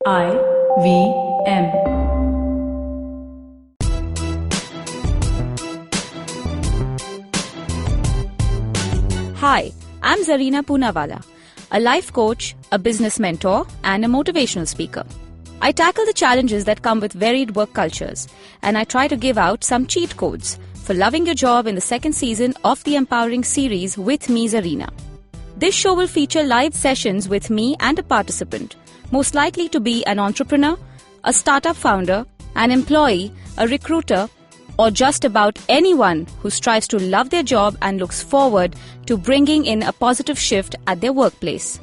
IVM. Hi, I'm Zarina Poonawala, a life coach, a business mentor, and a motivational speaker. I tackle the challenges that come with varied work cultures, and I try to give out some cheat codes for loving your job in the second season of the Empowering series with me, Zarina. This show will feature live sessions with me and a participant, most likely to be an entrepreneur, a startup founder, an employee, a recruiter, or just about anyone who strives to love their job and looks forward to bringing in a positive shift at their workplace.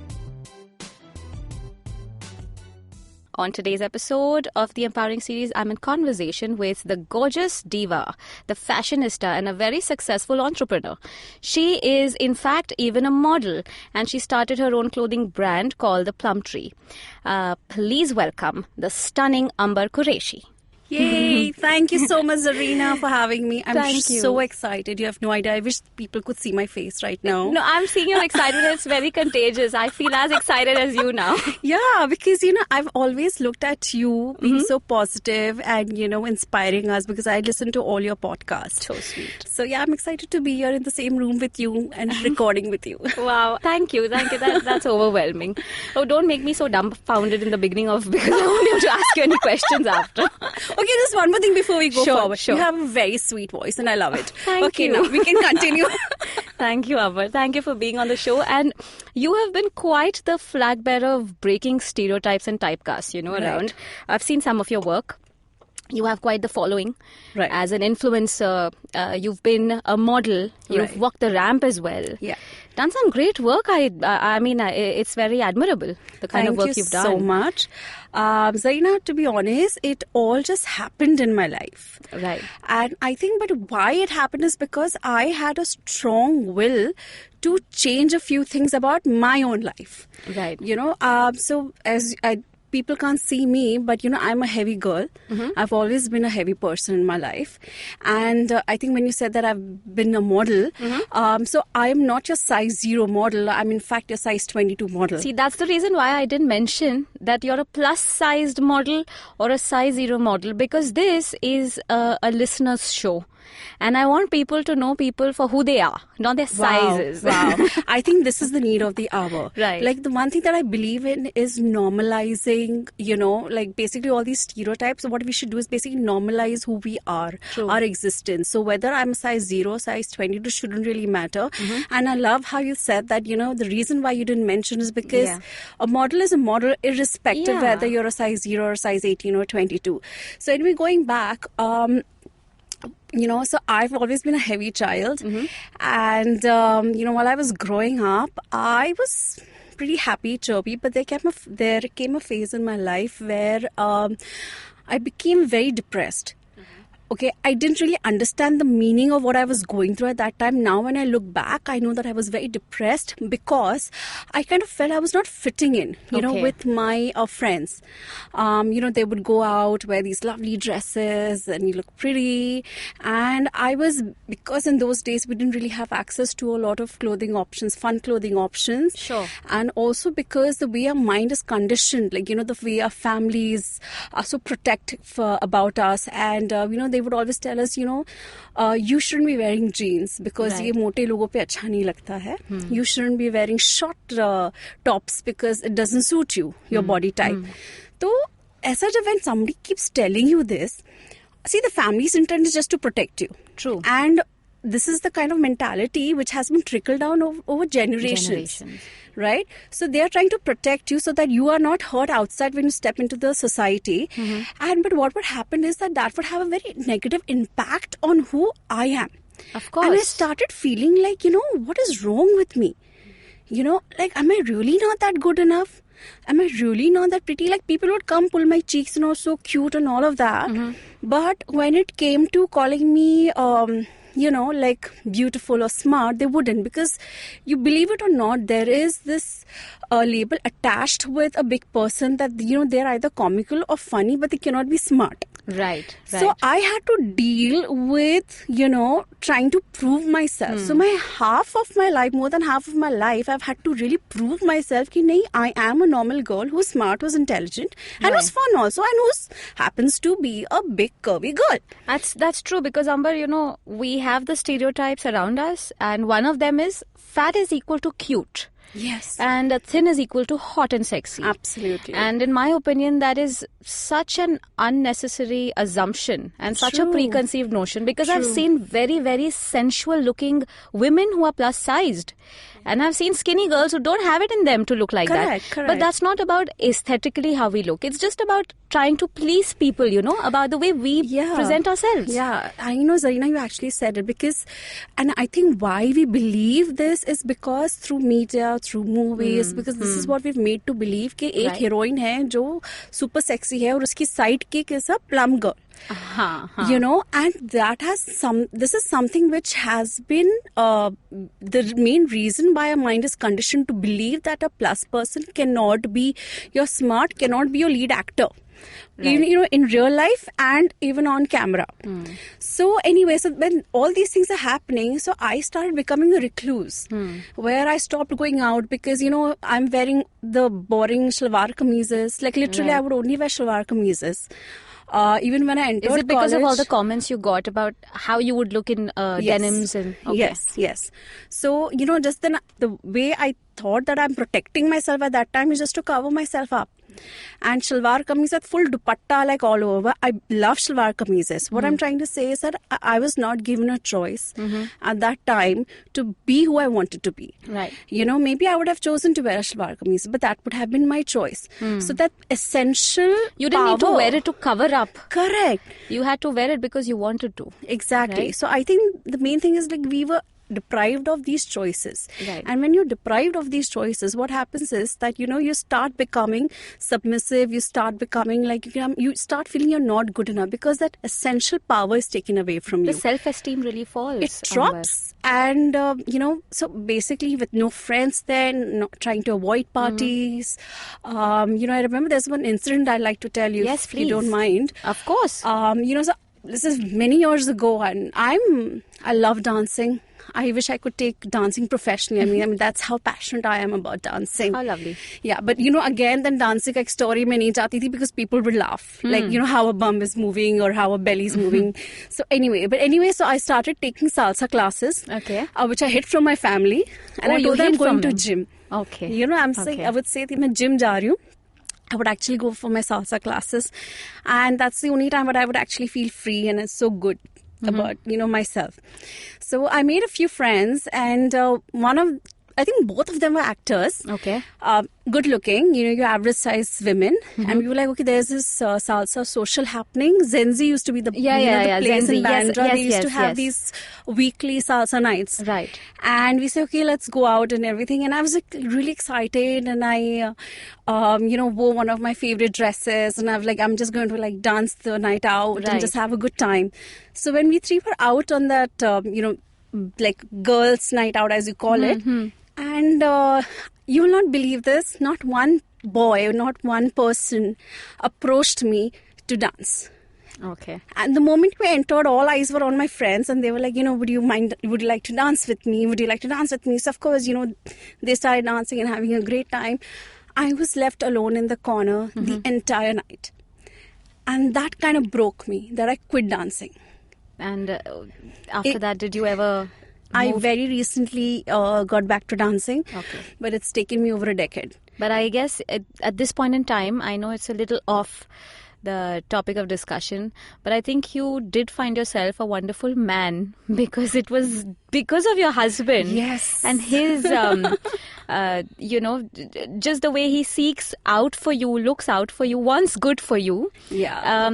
On today's episode of the Empowering series, I'm in conversation with the gorgeous diva, the fashionista, and a very successful entrepreneur. She is, in fact, even a model, and she started her own clothing brand called the Plum Tree. Please welcome the stunning Amber Qureshi. Yay! Thank you so much, Zarina, for having me. I'm so so excited. You have no idea. I wish people could see my face right now. No, I'm seeing your excitement. It's very contagious. I feel as excited as you now. Yeah, because, I've always looked at you being so positive and, inspiring us because I listen to all your podcasts. So sweet. So, yeah, I'm excited to be here in the same room with you and recording with you. Wow. Thank you. That's overwhelming. Oh, don't make me so dumbfounded in the beginning because I won't be able to ask you any questions after. Okay, just one more thing before we go forward. Sure. You have a very sweet voice and I love it. Thank you. Now we can continue. Thank you, Amber. Thank you for being on the show. And you have been quite the flag bearer of breaking stereotypes and typecasts, around. I've seen some of your work. You have quite the following. Right. As an influencer, you've been a model. You've walked the ramp as well. Yeah. Done some great work. I mean, it's very admirable, the kind of work you've done. Thank you so much. Zarina, to be honest, it all just happened in my life. Right. And I think, but why it happened is because I had a strong will to change a few things about my own life. Right. So as people can't see me, but I'm a heavy girl. I've always been a heavy person in my life. And I think when you said that I've been a model, so I'm not your size 0 model. I'm in fact a size 22 model. See, that's the reason why I didn't mention that you're a plus-sized model or a size 0 model, because this is a listener's show. And I want people to know people for who they are, not their sizes. Wow. I think this is the need of the hour. Right. Like the one thing that I believe in is normalizing, like basically all these stereotypes. What we should do is basically normalize who we are, our existence. So whether I'm size 0, size 22 shouldn't really matter. And I love how you said that, the reason why you didn't mention is because a model is a model irrespective whether you're a size 0 or size 18 or 22. So anyway, going back, so I've always been a heavy child. And, while I was growing up, I was pretty happy, chirpy, but there came a phase in my life where I became very depressed. Okay, I didn't really understand the meaning of what I was going through at that time. Now, when I look back, I know that I was very depressed because I kind of felt I was not fitting in, with my friends. They would go out, wear these lovely dresses and you look pretty. And because in those days, we didn't really have access to a lot of clothing options, fun clothing options. Sure. And also because the way our mind is conditioned, like, the way our families are so protective about us. And, they would always tell us, you shouldn't be wearing jeans because ye mote logo pe acha nahi lagta hai. You shouldn't be wearing short tops because it doesn't suit you, your body type. So, when somebody keeps telling you this, see, the family's intent is just to protect you. True. And this is the kind of mentality which has been trickled down over generations. Right? So they are trying to protect you so that you are not hurt outside when you step into the society. But what would happen is that would have a very negative impact on who I am. Of course. And I started feeling like, what is wrong with me? Like, am I really not that good enough? Am I really not that pretty? Like, people would come pull my cheeks and so cute and all of that. But when it came to calling me like beautiful or smart, they wouldn't, because you believe it or not, there is this label attached with a big person that, they're either comical or funny, but they cannot be smart. Right. So I had to deal with, trying to prove myself. So more than half of my life, I've had to really prove myself that I am a normal girl who's smart, who's intelligent, and who's fun also, and who happens to be a big curvy girl. That's true, because Amber, we have the stereotypes around us, and one of them is fat is equal to cute. Yes. And thin is equal to hot and sexy. Absolutely. And in my opinion, that is such an unnecessary assumption and such a preconceived notion, because I've seen very, very sensual looking women who are plus sized. And I've seen skinny girls who don't have it in them to look like that. Correct. But that's not about aesthetically how we look. It's just about trying to please people, about the way we present ourselves. Yeah, I know, Zarina, you actually said it and I think why we believe this is because through media, through movies, because this is what we've made to believe कि एक heroine है जो super sexy है और उसकी sidekick is a plum girl. And this is something which has been the main reason why our mind is conditioned to believe that a plus person cannot be your lead actor. Right. In real life and even on camera. So anyway, so when all these things are happening, so I started becoming a recluse where I stopped going out because, I'm wearing the boring shalwar kameezes. Like literally I would only wear shalwar kameezes. Even when I entered college. Is it because of all the comments you got about how you would look in denims? And Yes. So, just the way I thought that I'm protecting myself at that time is just to cover myself up. And shalwar kameez with full dupatta like all over. I love shalwar kameezes. What I'm trying to say is that I was not given a choice at that time to be who I wanted to be. Right. Maybe I would have chosen to wear a shalwar kameez, but that would have been my choice. So that essential You didn't need to wear it to cover up. Correct. You had to wear it because you wanted to. Exactly. Right? So I think the main thing is like we were deprived of these choices. Right. And when you're deprived of these choices, what happens is that, you start becoming submissive, you start becoming like, you start feeling you're not good enough because that essential power is taken away from you. The self-esteem really falls. It drops. And, so basically with no friends then, trying to avoid parties. I remember there's one incident I'd like to tell you. Yes, if please. you don't mind. Of course. So this is many years ago and I love dancing. I wish I could take dancing professionally. I mean, that's how passionate I am about dancing. How lovely. Yeah, but again, then dancing ka ek story mein nahi jati thi because people would laugh. Like, how a bum is moving or how a belly is moving. So anyway, so I started taking salsa classes. Okay. Which I hid from my family. And I told them I'm going to gym. Okay. I'm saying, I would say that I'm gym ja rahi hu. I would actually go for my salsa classes. And that's the only time that I would actually feel free and it's so good about, myself. So I made a few friends and I think both of them were actors. Okay. Good looking, your average size women. And we were like, okay, there's this salsa social happening. Zenzi used to be the, the place Zenzi. in Bandra. Yes, they used to have these weekly salsa nights. Right. And we said, okay, let's go out and everything. And I was like really excited. And I, wore one of my favorite dresses. And I was like, I'm just going to like dance the night out and just have a good time. So when we three were out on that, like girls' night out, as you call it, and you will not believe this, not one boy, not one person approached me to dance. Okay. And the moment we entered, all eyes were on my friends and they were like, would you like to dance with me? Would you like to dance with me? So of course, they started dancing and having a great time. I was left alone in the corner the entire night. And that kind of broke me, that I quit dancing. And after that, did you ever... I very recently got back to dancing, but it's taken me over a decade. But I guess at this point in time, I know it's a little off the topic of discussion, but I think you did find yourself a wonderful man because it was because of your husband. Yes. And his, just the way he seeks out for you, looks out for you, wants good for you. Yeah.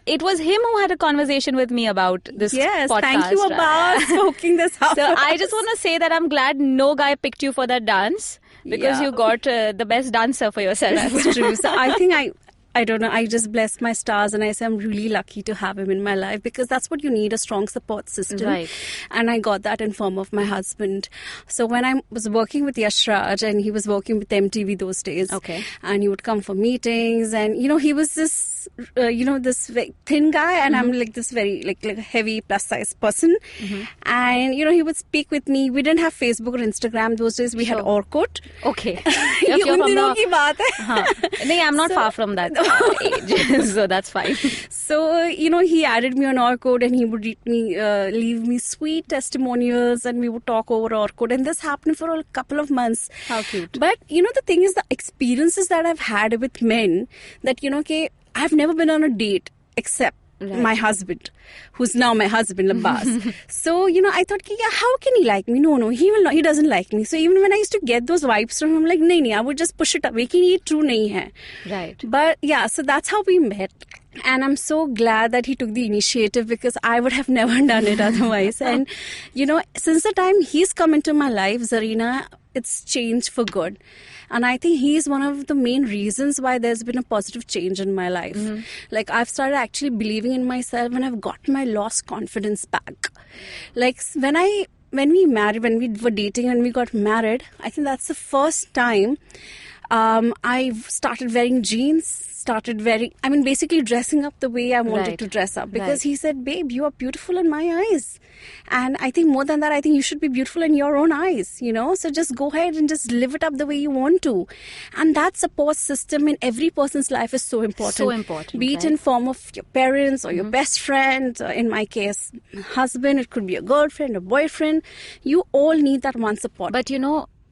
It was him who had a conversation with me about this podcast. Thank you about smoking this out. So I just want to say that I'm glad no guy picked you for that dance because you got the best dancer for yourself. That's true. So I think I don't know, I just blessed my stars and I say I'm really lucky to have him in my life, because that's what you need, a strong support system. Right. And I got that in form of my husband. So when I was working with Yashraj, and he was working with MTV those days, Okay. and he would come for meetings, and he was this this very thin guy, and I'm like this very like a heavy plus size person, and he would speak with me. We didn't have Facebook or Instagram those days. We had Orkut. Okay. ये उन दिनों की बात है. हाँ. नहीं, I'm not far from that age, so that's fine. So, he added me on Orkut, and he would leave me sweet testimonials, and we would talk over Orkut. And this happened for a couple of months. How cute. But, the thing is, the experiences that I've had with men, that, okay, I've never been on a date except my husband, who's now my husband, Abbas. So, I thought, how can he like me? No, he will not. He doesn't like me. So even when I used to get those vibes from him, I'm like, nahi, I would just push it away. Ye true nahi hai. Right. But yeah, so that's how we met. And I'm so glad that he took the initiative, because I would have never done it otherwise. And, since the time he's come into my life, Zarina, it's changed for good. And I think he's one of the main reasons why there's been a positive change in my life. Like, I've started actually believing in myself, and I've got my lost confidence back. Like, when we married, when we were dating and we got married, I think that's the first time I started wearing jeans, basically dressing up the way I wanted to dress up. Because he said, babe, you are beautiful in my eyes. And I think more than that, I think you should be beautiful in your own eyes, So just go ahead and just live it up the way you want to. And that support system in every person's life is so important. So important. Be it in form of your parents or your best friend, in my case, husband, it could be a girlfriend, a boyfriend. You all need that one support. But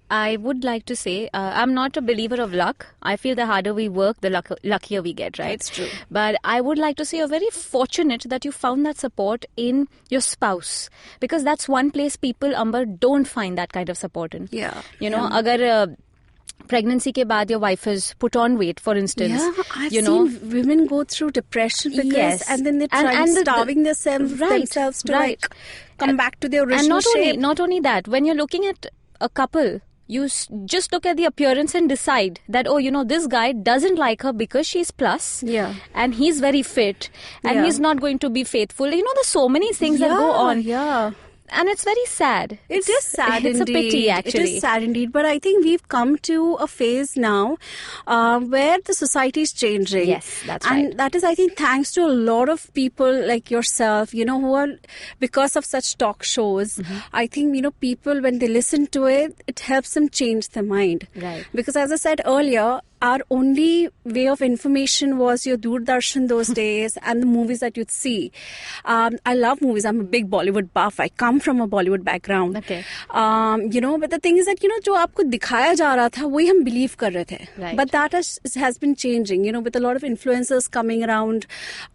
I would like to say, I'm not a believer of luck. I feel the harder we work, the luckier we get, right? That's true. But I would like to say you're very fortunate that you found that support in your spouse. Because that's one place people, Amber, don't find that kind of support in. Yeah. Agar pregnancy ke baad your wife has put on weight, for instance. Yeah, I've seen women go through depression because, and then they try starving themselves to like come back to their original shape. And not only that, when you're looking at a couple, you just look at the appearance and decide that, this guy doesn't like her because she's plus. Yeah. And he's very fit. And he's not going to be faithful. There's so many things that go on. Yeah. And it's very sad. It is sad It's indeed. a pity, actually. It is sad indeed. But I think we've come to a phase now where the society is changing. Yes, that's right. And that is, I think, thanks to a lot of people like yourself, who are, because of such talk shows, I think, people, when they listen to it, it helps them change their mind. Right. Because as I said earlier, our only way of information was your Doordarshan those days and the movies that you'd see. I love movies. I'm a big Bollywood buff. I come from a Bollywood background. Okay. But the thing is that, जो आपको दिखाया जा रहा था, वही हम believe कर रहे थे. Right. But that has been changing, with a lot of influencers coming around.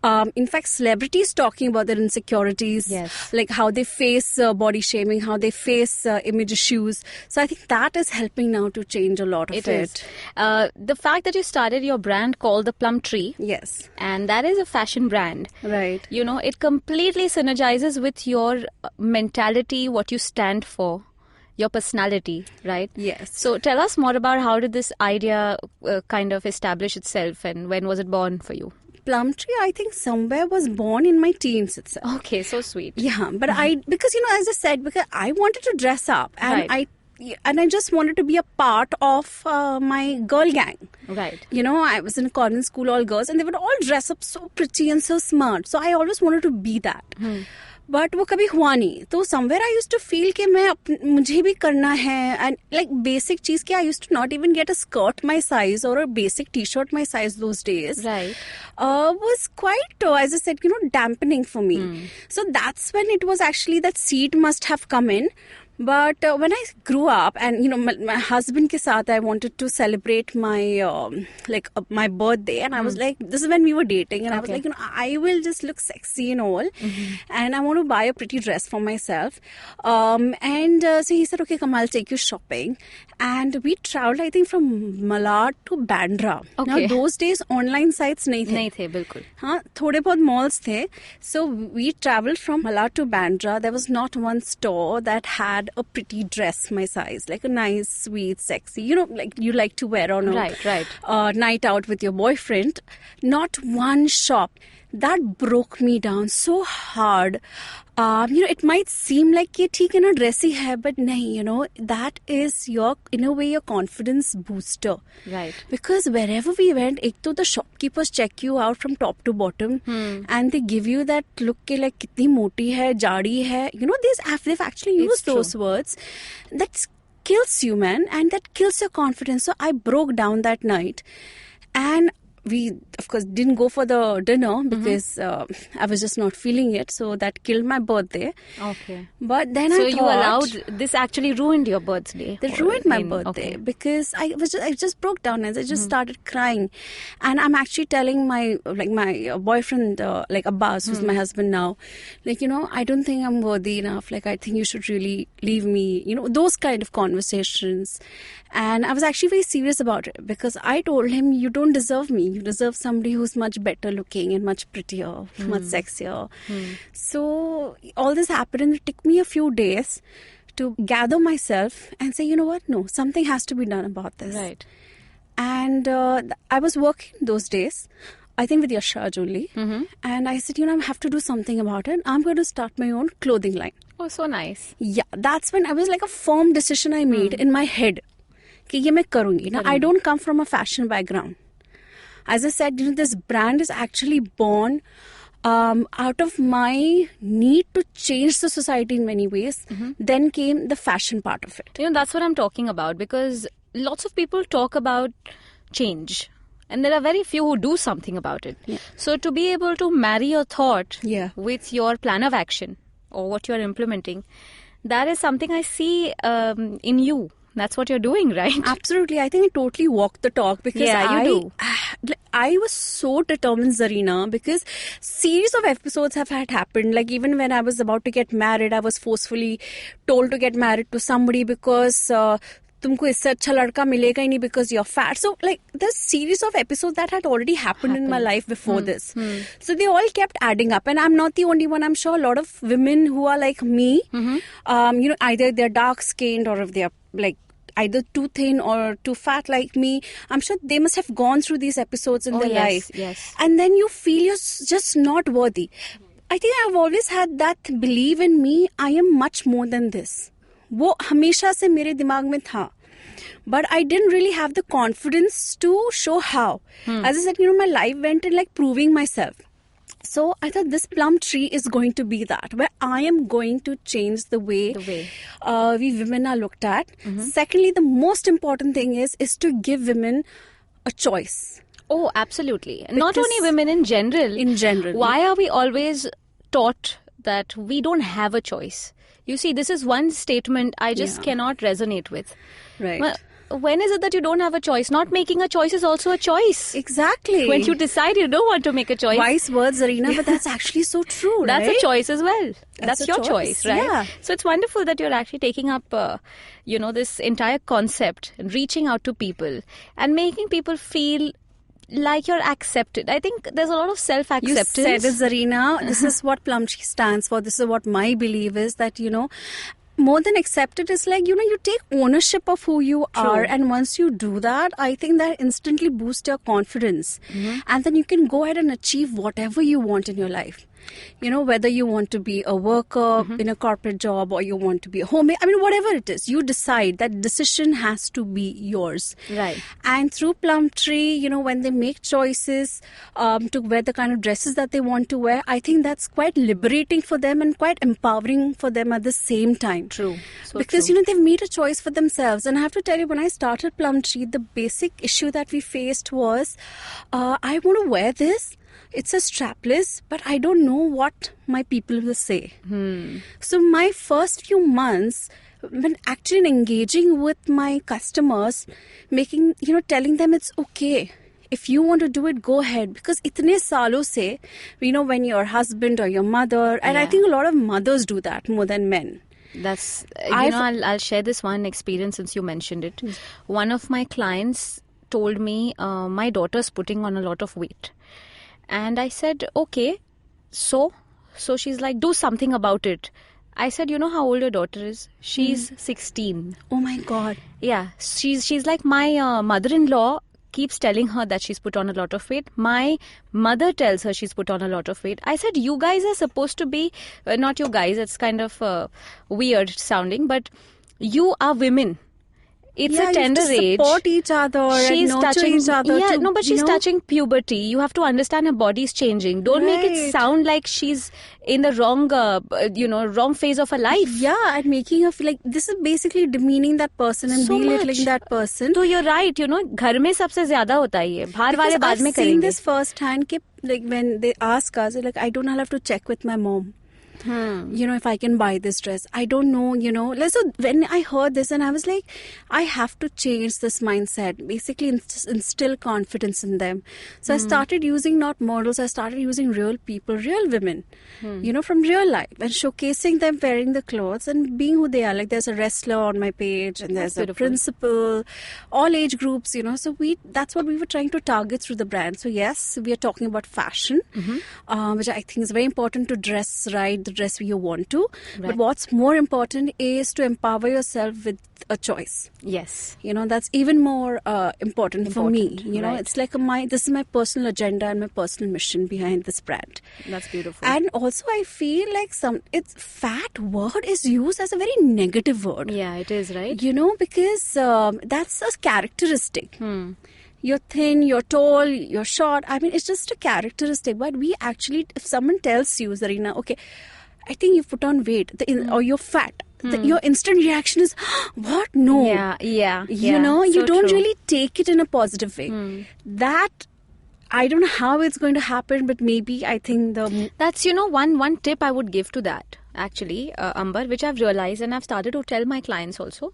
In fact, celebrities talking about their insecurities. Yes. Like how they face body shaming, how they face image issues. So I think that is helping now to change a lot of it. It is. The fact that you started your brand called the Plum Tree. Yes. And that is a fashion brand. Right. It completely synergizes with your mentality, what you stand for, your personality, right? Yes. So tell us more about how did this idea kind of establish itself, and when was it born for you? Plum Tree, I think somewhere was born in my teens itself. Okay, so sweet. Yeah, but because, as I said, because I wanted to dress up, and Right. I just wanted to be a part of my girl gang. Right. I was in a convent school, all girls, and they would all dress up so pretty and so smart. So I always wanted to be that. But वो कभी हुआ नहीं. तो somewhere I used to feel कि मुझे भी करना है. And like basic चीज कि I used to not even get a skirt my size or a basic t-shirt my size those days. Right. Was quite, as I said, dampening for me. So that's when it was actually that seed must have come in. But when I grew up, and my husband ke saath, I wanted to celebrate my my birthday, and I was like, this is when we were dating, and I was like, I will just look sexy and all, and I want to buy a pretty dress for myself. So he said, okay, come, I'll take you shopping, and we traveled, I think, from Malad to Bandra. Okay. Now those days online sites nahi the. नहीं थे बिल्कुल. हाँ, थोड़े बहुत malls थे. So we traveled from Malad to Bandra. There was not one store that had had a pretty dress my size, like a nice, sweet, sexy, like you like to wear on a night out with your boyfriend. Not one shop. That broke me down so hard. It might seem like ये ठीक है ना, dressy है, but नहीं, that is in a way, your confidence booster. Right. Because wherever we went, एक तो the shopkeepers check you out from top to bottom, and they give you that look के like कितनी मोटी है, जाड़ी है. They've actually used those words. That kills you, man, and that kills your confidence. So I broke down that night, and we, of course, didn't go for the dinner because I was just not feeling it. So that killed my birthday. Okay. But then so you allowed, this actually ruined your birthday? It ruined my birthday because I just broke down and I just started crying. And I'm actually telling my boyfriend, like Abbas, who's my husband now, like, I don't think I'm worthy enough. Like, I think you should really leave me, those kind of conversations. And I was actually very serious about it because I told him, you don't deserve me. You deserve somebody who's much better looking and much prettier, much sexier. So all this happened and it took me a few days to gather myself and say, you know what? No, something has to be done about this. Right. And I was working those days, I think with Yashraj only. And I said, I have to do something about it. I'm going to start my own clothing line. Oh, so nice. Yeah, that's when I was like a firm decision I made in my head. कि ये मैं करूँगी. Now, I don't come from a fashion background. As I said, this brand is actually born out of my need to change the society in many ways. Then came the fashion part of it. That's what I'm talking about, because lots of people talk about change and there are very few who do something about it. Yeah. So to be able to marry your thought with your plan of action or what you're implementing, that is something I see in you. That's what you're doing, right? Absolutely. I think I totally walk the talk because I was so determined, Zarina, because series of episodes had happened. Like even when I was about to get married, I was forcefully told to get married to somebody because तुमको इससे अच्छा लड़का मिलेगा ही नहीं because you're fat. So like there's series of episodes that had already happened in my life before this. So they all kept adding up, and I'm not the only one. I'm sure a lot of women who are like me, either they're dark skinned or if they're like either too thin or too fat like me, I'm sure they must have gone through these episodes in their life. Yes. And then you feel you're just not worthy. I think I've always had that belief in me, I am much more than this. वो हमेशा से मेरे दिमाग में था. But I didn't really have the confidence to show how. As I said, my life went in like proving myself. So I thought this Plum Tree is going to be that, where I am going to change the way we women are looked at. Secondly, the most important thing is to give women a choice. Oh, absolutely. Not only women in general. In general. Why are we always taught that we don't have a choice? You see, this is one statement I just cannot resonate with. Right. Well, when is it that you don't have a choice? Not making a choice is also a choice. Exactly. When you decide you don't want to make a choice. Wise words, Zarina, but that's actually so true, That's right? a choice as well. That's your choice, right? Yeah. So it's wonderful that you're actually taking up, this entire concept and reaching out to people and making people feel like you're accepted. I think there's a lot of self-acceptance. You said it, Zarina. This is what Plum Tree stands for. This is what my belief is, that, more than accepted is like, you take ownership of who you are. And once you do that, I think that instantly boosts your confidence. And then you can go ahead and achieve whatever you want in your life. Whether you want to be a worker in a corporate job or you want to be a homemaker, whatever it is, you decide. That decision has to be yours. Right. And through Plum Tree, when they make choices to wear the kind of dresses that they want to wear, I think that's quite liberating for them and quite empowering for them at the same time. True. So because, true. They've made a choice for themselves. And I have to tell you, when I started Plum Tree, the basic issue that we faced was, I want to wear this. It's a strapless, but I don't know what my people will say. So my first few months, when actually engaging with my customers, telling them it's okay. If you want to do it, go ahead. Because itne saalon se, when your husband or your mother, and I think a lot of mothers do that more than men. That's, I'll share this one experience since you mentioned it. One of my clients told me, my daughter's putting on a lot of weight. And I said, okay, so she's like, do something about it. I said, you know how old your daughter is? She's 16. Oh my God. Yeah, she's like my mother-in-law keeps telling her that she's put on a lot of weight. My mother tells her she's put on a lot of weight. I said, you guys are supposed to be, not you guys, it's kind of weird sounding, but you are women. It's a tender age. Support each other and nurture each other. Yeah, no, but she's touching puberty. You have to understand her body's changing. Don't make it sound like she's in the wrong, wrong phase of her life. Yeah, and making her feel like this is basically demeaning that person and belittling that person. So you're right. घर में सबसे ज़्यादा होता है ये. बाहर वाले बाद में करेंगे. I've seen this firsthand. Like when they ask us, like I don't have to check with my mom. If I can buy this dress. I don't know, So when I heard this and I was like, I have to change this mindset. Basically instill confidence in them. So I started using not models. I started using real people, real women, from real life. And showcasing them wearing the clothes and being who they are. Like there's a wrestler on my page and there's a principal, all age groups, So that's what we were trying to target through the brand. So yes, we are talking about fashion, which I think is very important to dress right, the dress you want to. Right. But what's more important is to empower yourself with a choice. Yes. That's even more important for me. It's like this is my personal agenda and my personal mission behind this brand. That's beautiful. And also I feel like fat word is used as a very negative word. Yeah, it is, right? Because that's a characteristic. You're thin, you're tall, you're short. I mean, it's just a characteristic. But we actually, if someone tells you, Zarina, okay, I think you've put on weight or you're fat, your instant reaction is, what? No. Yeah. You don't really take it in a positive way. That, I don't know how it's going to happen, but maybe I think That's, one tip I would give to that, actually, Amber, which I've realized and I've started to tell my clients also.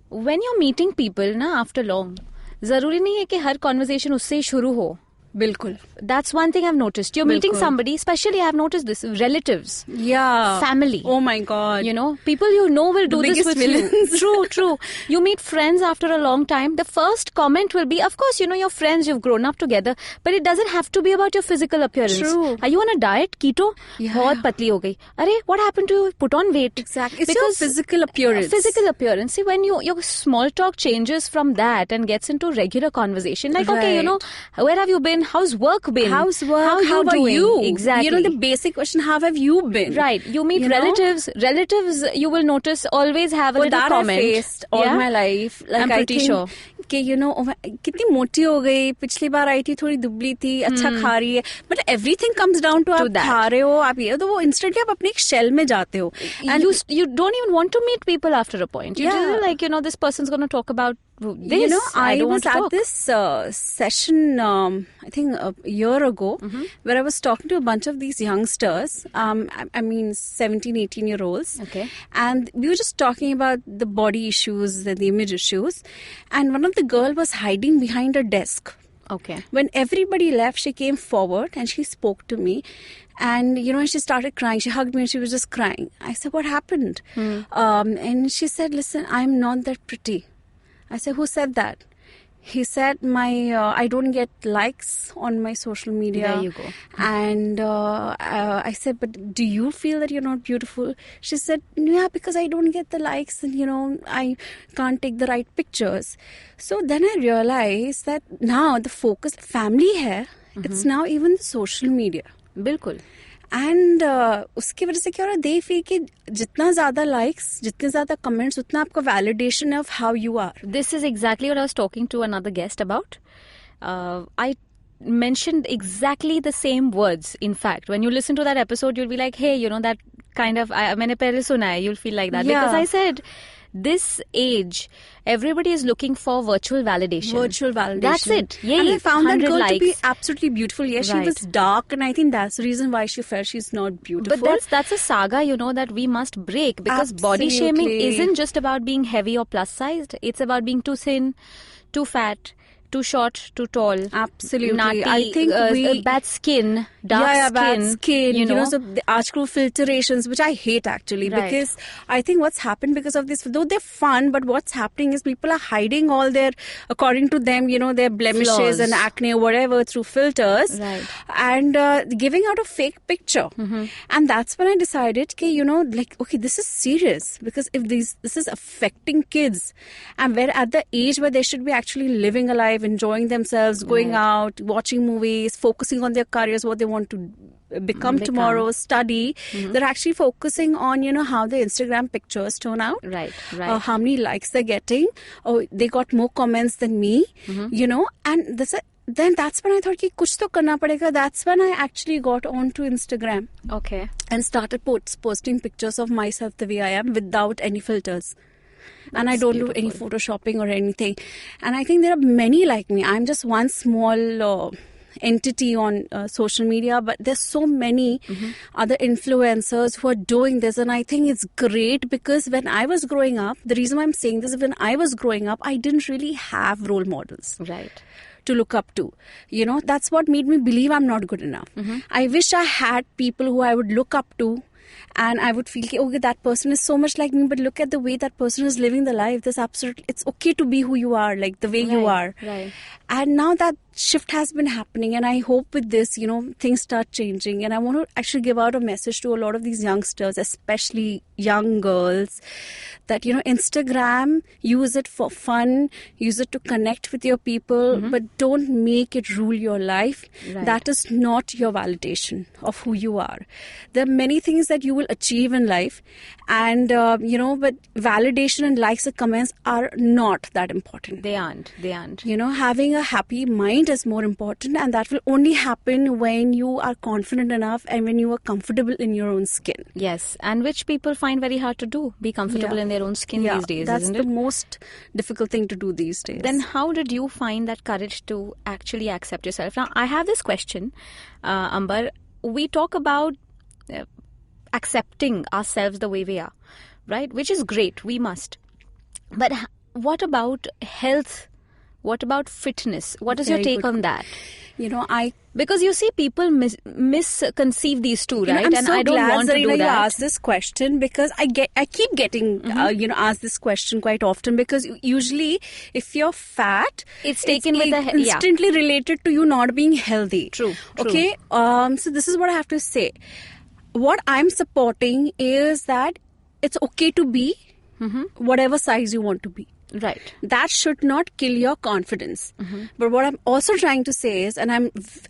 When you're meeting people, after long, जरूरी नहीं है कि हर conversation उससे ही शुरू हो. बिल्कुल. That's one thing I've noticed. You're meeting somebody, especially I've noticed this, relatives. Yeah. Family. Oh my God. People will do this with you. True. You meet friends after a long time. The first comment will be, of course, your friends, you've grown up together, but it doesn't have to be about your physical appearance. True. Are you on a diet? Keto? बहुत पतली हो गई. अरे, what happened to you? Put on weight. Exactly. It's your physical appearance. Physical appearance. See, when your small talk changes from that and gets into regular conversation, like, okay, where have you been? How's work been? How's work? How are you? Exactly. The basic question, how have you been? Right. You meet relatives. Relatives, you will notice, always have a little comment. I faced all my life. Like, I'm pretty sure. कि कितनी मोटी हो गई, पिछली बार आई थी थोड़ी दुबली थी, अच्छा खा रही है, but everything comes down to आप खा रहे हो, आप ये तो वो इंस्टेंटली आप अपने एक शेल में जाते हो. And you don't even want to meet people after a point. You just like, this person's going to talk about this. I was at this session, I think a year ago, where I was talking to a bunch of these youngsters, 17, 18-year-olds. Okay. And we were just talking about the body issues, the image issues. And one of the girl was hiding behind a desk. Okay. When everybody left, she came forward and she spoke to me. And, she started crying. She hugged me and she was just crying. I said, what happened? And she said, listen, I'm not that pretty. I said, who said that? He said, I don't get likes on my social media. There you go. And I said, but do you feel that you're not beautiful? She said, yeah, because I don't get the likes and, I can't take the right pictures. So then I realized that now the focus, family hai, it's now even social media. बिल्कुल. And उसकी वजह से क्या हो रहा है, they feel कि जितना ज्यादा लाइक्स, जितने ज्यादा कमेंट्स, उतना आपका validation of how you are. This is exactly what I was talking to another guest about. I mentioned exactly the same words. In fact, when you listen to that episode, you'll be like, hey, that kind of, मैंने पहले सुना है, you'll feel like that. Yeah. Because I said, this age, everybody is looking for virtual validation. That's it. Yay, and I found that girl likes. to be absolutely beautiful. Yes, right. She was dark, and I think that's the reason why she felt she's not beautiful. But that's a saga, that we must break, because body shaming isn't just about being heavy or plus sized. It's about being too thin, too fat, too short, too tall. Absolutely. Natty, I think bad skin, dark bad skin. You know, so the archcal filtrations, which I hate actually, Right. because I think what's happened because of this, though they're fun, but what's happening is people are hiding all their, according to them, their blemishes Flaws. and acne or whatever through filters, Right. and giving out a fake picture. And that's when I decided, okay, this is serious, because if this is affecting kids, and we're at the age where they should be actually living a life, enjoying themselves, going Right. out, watching movies, focusing on their careers, what they want to become tomorrow, study. They're actually focusing on, how the Instagram pictures turn out. Right. How many likes they're getting. Oh, they got more comments than me, and then that's when I thought, ki kuch to karna padega. That's when I actually got onto Instagram Okay. and started posting pictures of myself the way I am without any filters. And I That's don't do any photoshopping or anything. And I think there are many like me. I'm just one small entity on social media, but there's so many other influencers who are doing this. And I think it's great, because when I was growing up, the reason why I'm saying this is, when I was growing up, I didn't really have role models Right. to look up to. That's what made me believe I'm not good enough. I wish I had people who I would look up to, and I would feel, okay, that person is so much like me, but look at the way that person is living the life. It's okay to be who you are, like the way you are. Right. And now that shift has been happening, and I hope with this, things start changing. And I want to actually give out a message to a lot of these youngsters, especially young girls, that, Instagram, use it for fun, use it to connect with your people, but don't make it rule your life. Right. That is not your validation of who you are. There are many things that you will achieve in life, and, but validation and likes and comments are not that important. They aren't. Having a happy mind is more important, and that will only happen when you are confident enough and when you are comfortable in your own skin. Yes, and which people find very hard to do, be comfortable in their own skin these days, that's isn't the it? most difficult thing to do these days. Then how did you find that courage to actually accept yourself? Now, I have this question, Amber. We talk about accepting ourselves the way we are, right? Which is great, we must. But what about health? What about fitness? What is your Very take good. on that? I Because you see, people misconceive these two, right? I'm and so I don't glad, want to Zarina, do you that. asked this question, because I keep getting asked this question quite often, because usually if you're fat, It's taken with instantly related to you not being healthy. True. Okay. So this is what I have to say. What I'm supporting is that it's okay to be whatever size you want to be. Right. That should not kill your confidence. But what I'm also trying to say is, and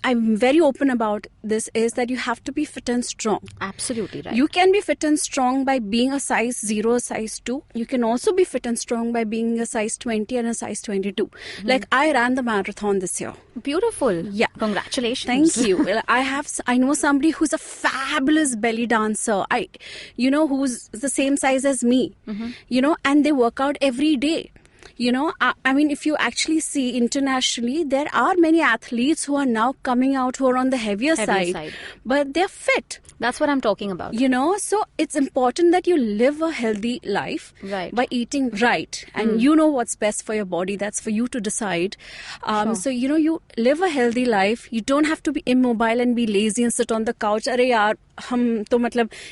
I'm very open about this, is that you have to be fit and strong. Absolutely right. You can be fit and strong by being a size 0, a size 2. You can also be fit and strong by being a size 20 and a size 22. Like I ran the marathon this year. Beautiful. Yeah. Congratulations. Thank you. Well, I know somebody who's a fabulous belly dancer. Who's the same size as me. And they work out every day. I mean, if you actually see internationally, there are many athletes who are now coming out who are on the heavier side, but they're fit. That's what I'm talking about. So it's important that you live a healthy life by eating right. And you know what's best for your body. That's for you to decide. So, you live a healthy life. You don't have to be immobile and be lazy and sit on the couch. Arey yaar,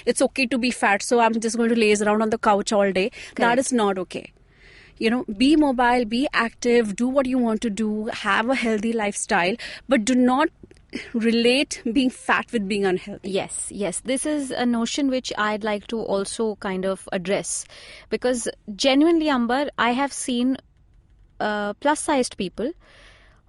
it's okay to be fat, so I'm just going to laze around on the couch all day. Correct. That is not okay. Be mobile, be active, do what you want to do, have a healthy lifestyle, but do not relate being fat with being unhealthy. Yes. This is a notion which I'd like to also kind of address, because genuinely, Amber, I have seen plus-sized people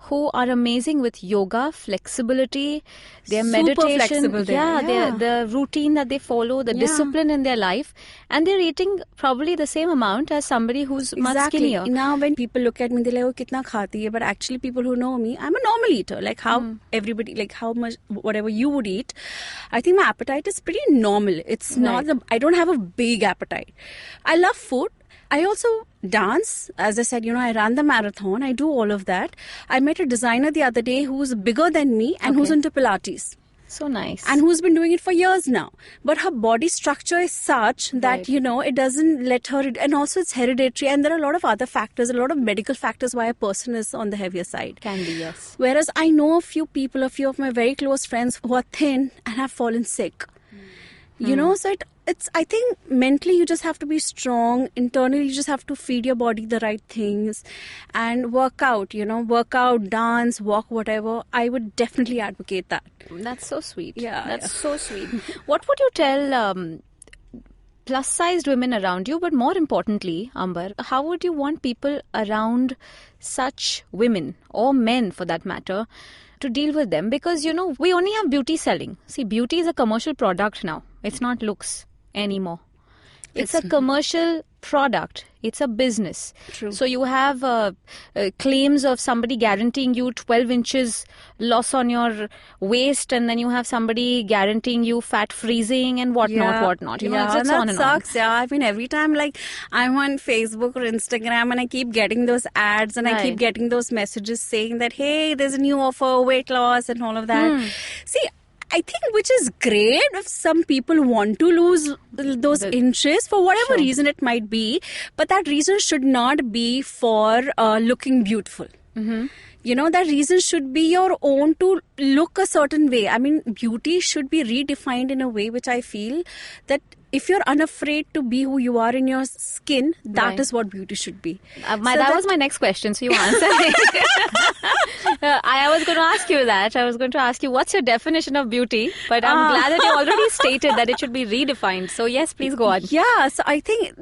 who are amazing with yoga, flexibility, their Super meditation, flexible there. the routine that they follow, the discipline in their life, and they're eating probably the same amount as somebody who's much skinnier. Now when people look at me, they're like, oh, kitna khati hai? But actually people who know me, I'm a normal eater. Like how everybody, like how much, whatever you would eat. I think my appetite is pretty normal. It's not, I don't have a big appetite. I love food. I also dance. As I said, I ran the marathon. I do all of that. I met a designer the other day who's bigger than me and who's into Pilates. So nice. And who's been doing it for years now. But her body structure is such that, it doesn't let her... And also it's hereditary. And there are a lot of other factors, a lot of medical factors why a person is on the heavier side. Can be, yes. Whereas I know a few of my very close friends who are thin and have fallen sick. So it's I think mentally you just have to be strong. Internally you just have to feed your body the right things and work out, dance, walk, whatever. I would definitely advocate that. That's so sweet. Yeah. That's so sweet. What would you tell plus-sized women around you, but more importantly, Amber, how would you want people around such women or men for that matter to deal with them? Because, we only have beauty selling. See, beauty is a commercial product now. It's not looks anymore. It's a commercial product. It's a business. True. So you have claims of somebody guaranteeing you 12 inches loss on your waist, and then you have somebody guaranteeing you fat freezing and whatnot. It's on and sucks. Yeah, I mean, every time I'm on Facebook or Instagram and I keep getting those ads and I keep getting those messages saying that, hey, there's a new offer, weight loss and all of that. See, I think which is great if some people want to lose those inches for whatever reason it might be, but that reason should not be for looking beautiful. That reason should be your own to look a certain way. I mean, beauty should be redefined in a way which I feel that if you're unafraid to be who you are in your skin, that is what beauty should be. That was my next question, so you answered it. I was going to ask you that. I was going to ask you, what's your definition of beauty? But I'm glad that you already stated that it should be redefined. So yes, please go on. Yeah, so I think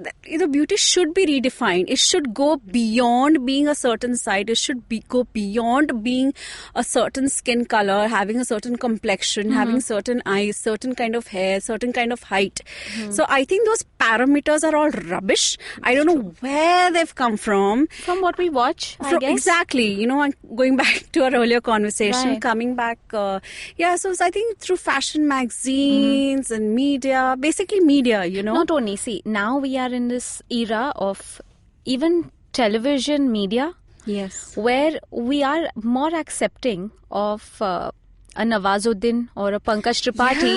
beauty should be redefined. It should go beyond being a certain side. It should go beyond being a certain skin color, having a certain complexion, having certain eyes, certain kind of hair, certain kind of height. So I think those parameters are all rubbish. I don't know where they've come from. From what we watch, I guess. Exactly. I'm going back to our earlier conversation, coming back. So I think through fashion magazines and media, basically media, Not only, see, now we are in this era of even television media. Yes. Where we are more accepting of... a Nawazuddin or a Pankaj Tripathi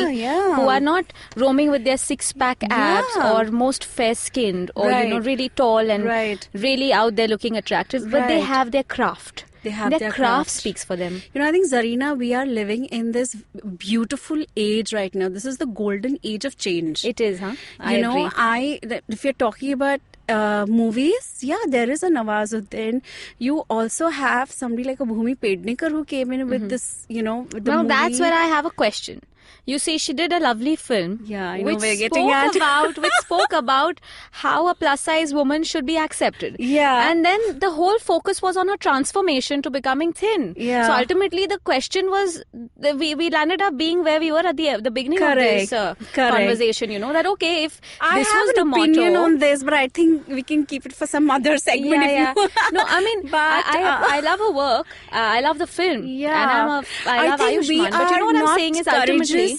who are not roaming with their six-pack abs or most fair-skinned or really tall and really out there looking attractive, but they have their craft. They have their craft speaks for them. I think, Zarina, we are living in this beautiful age right now. This is the golden age of change. It is, huh? I agree. If you're talking about movies, there is a Nawazuddin. You also have somebody like a Bhumi Pednekar who came in with this, with the Now movie. That's where I have a question. You see, she did a lovely film which spoke about how a plus-size woman should be accepted. Yeah. And then the whole focus was on her transformation to becoming thin. Yeah. So ultimately the question was, we landed up being where we were at the beginning of this conversation, that okay, if I this have was an the opinion motto, on this, but I think we can keep it for some other segment. No, I mean, I love her work. I love the film. Yeah. And I love Ayushmann. But you know what I'm saying is ultimately...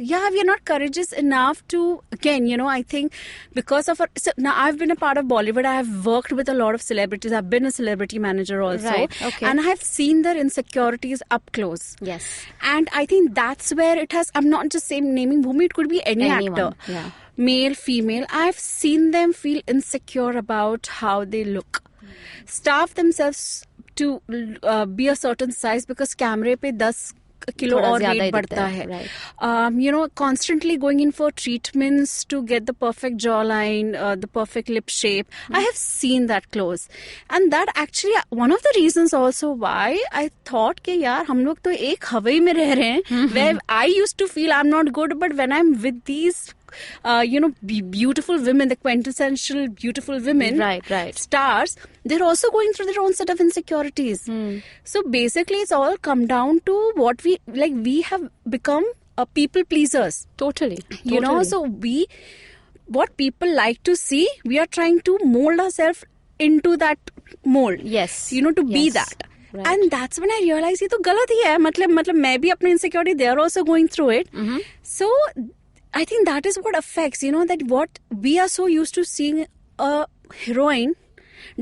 Yeah, we are not courageous enough to, again, I think because of so now I've been a part of Bollywood. I have worked with a lot of celebrities. I've been a celebrity manager also. Right, okay. And I have seen their insecurities up close. Yes. And I think that's where it has, I'm not just naming Bhumi, it could be anyone, actor. Yeah. Male, female. I've seen them feel insecure about how they look. Starve themselves to be a certain size because camera pe 10 kilo or weight बढ़ता है. Constantly going in for treatments to get the perfect jawline, the perfect lip shape. I have seen that close. And that actually, one of the reasons also why I thought कि यार हम लोग तो एक हवा में रह रहे हैं, where I used to feel I'm not good, but when I'm with these beautiful women, the quintessential beautiful women, stars, they're also going through their own set of insecurities. So basically it's all come down to what we have become people pleasers. Totally. So what people like to see, we are trying to mold ourselves into that mold. Yes. To be that. Right. And that's when I realized ये तो गलत ही है. मतलब मैं भी अपनी insecurity, they are also going through it. So I think that is what affects, that what we are so used to seeing a heroine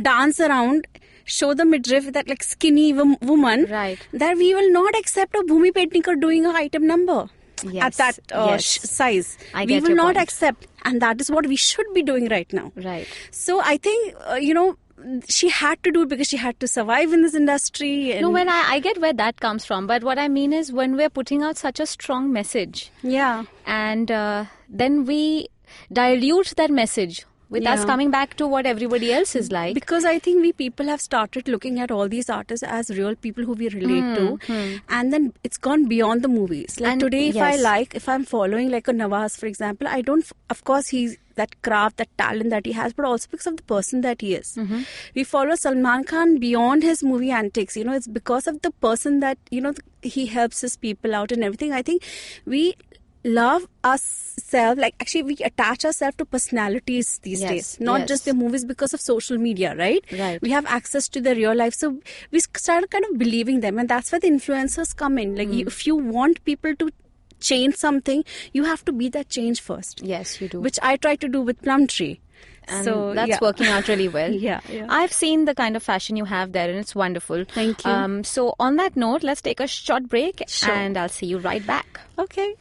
dance around show the midriff, that like skinny woman, Right. that we will not accept a Bhumi Pednikar doing a item number. Yes, At that yes. size. I We get will your not point. accept. And that is what we should be doing right now. Right. So I think, she had to do it because she had to survive in this industry. And No, when I get where that comes from, but what I mean is when we're putting out such a strong message, yeah. and then we dilute that message with us Yeah. coming back to what everybody else is like. Because I think we people have started looking at all these artists as real people who we relate to, and then it's gone beyond the movies. Like And today, yes. if I'm following like a Nawaz, for example, I don't. Of course, he's that craft, that talent that he has, but also because of the person that he is. We follow Salman Khan beyond his movie antics. It's because of the person that he helps his people out and everything. I think we love ourselves, like actually we attach ourselves to personalities these Yes, days, not yes. just their movies, because of social media, right? Right. We have access to their real life, so we started kind of believing them, and that's where the influencers come in. Like if you want people to change something, you have to be that change first. Yes, you do. Which I try to do with Plum Tree. And So that's yeah. working out really well. Yeah. I've seen the kind of fashion you have there, and it's wonderful. Thank you. So on that note, let's take a short break, Sure. and I'll see you right back. Okay.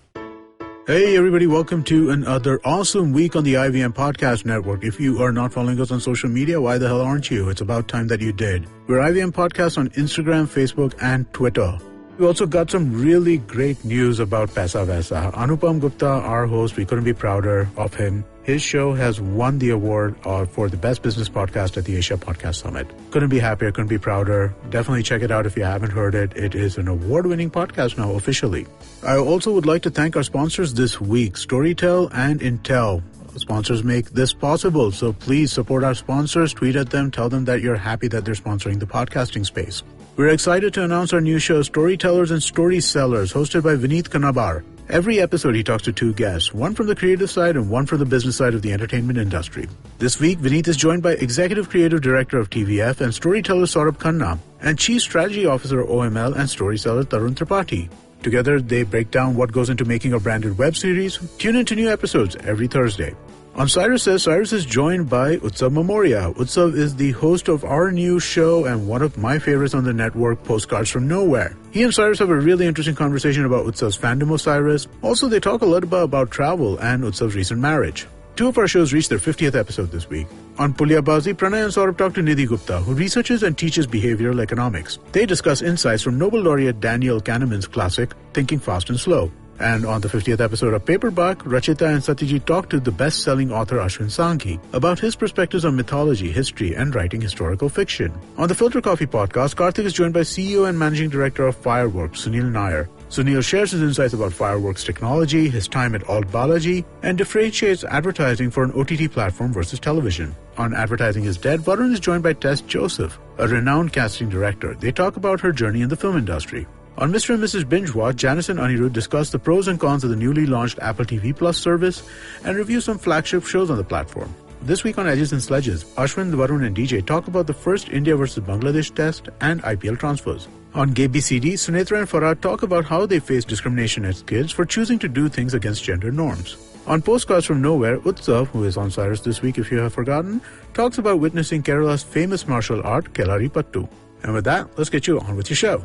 Hey everybody, welcome to another awesome week on the IVM Podcast Network. If you are not following us on social media, why the hell aren't you? It's about time that you did. We're IVM Podcast on Instagram, Facebook, and Twitter. We also got some really great news about Paisa Vaisa. Anupam Gupta, our host, we couldn't be prouder of him. His show has won the award for the best business podcast at the Asia Podcast Summit. Couldn't be happier, couldn't be prouder. Definitely check it out if you haven't heard it. It is an award-winning podcast now officially. I also would like to thank our sponsors this week, Storytel and Intel. Sponsors make this possible, so please support our sponsors, tweet at them, tell them that you're happy that they're sponsoring the podcasting space. We're excited to announce our new show, Storytellers and Story Sellers, hosted by Vineet Kanabar. Every episode, he talks to two guests, one from the creative side and one from the business side of the entertainment industry. This week, Vineet is joined by Executive Creative Director of TVF and storyteller Saurabh Khanna, and Chief Strategy Officer OML and story seller Tarun Tripathi. Together, they break down what goes into making a branded web series. Tune into new episodes every Thursday. On Cyrus Says, Cyrus is joined by Utsav Mamoria. Utsav is the host of our new show and one of my favorites on the network, Postcards from Nowhere. He and Cyrus have a really interesting conversation about Utsav's fandom of Cyrus. Also, they talk a lot about travel and Utsav's recent marriage. Two of our shows reached their 50th episode this week. On Pulyabazi, Pranay and Saurabh talk to Nidhi Gupta, who researches and teaches behavioral economics. They discuss insights from Nobel laureate Daniel Kahneman's classic, Thinking Fast and Slow. And on the 50th episode of Paperback, Rachita and Satyajit talk to the best-selling author Ashwin Sankhi about his perspectives on mythology, history, and writing historical fiction. On the Filter Coffee podcast, Karthik is joined by CEO and Managing Director of Fireworks, Sunil Nair. Sunil shares his insights about Fireworks technology, his time at Alt Balaji, and differentiates advertising for an OTT platform versus television. On Advertising is Dead, Varun is joined by Tess Joseph, a renowned casting director. They talk about her journey in the film industry. On Mr. and Mrs. Binge Watch, Janice and Anirudh discuss the pros and cons of the newly launched Apple TV Plus service and review some flagship shows on the platform. This week on Edges and Sledges, Ashwin, Varun and DJ talk about the first India versus Bangladesh test and IPL transfers. On GBCD, Sunetra and Farad talk about how they face discrimination as kids for choosing to do things against gender norms. On Postcards from Nowhere, Utsav, who is on Cyrus this week if you have forgotten, talks about witnessing Kerala's famous martial art, Kelari Pattu. And with that, let's get you on with your show.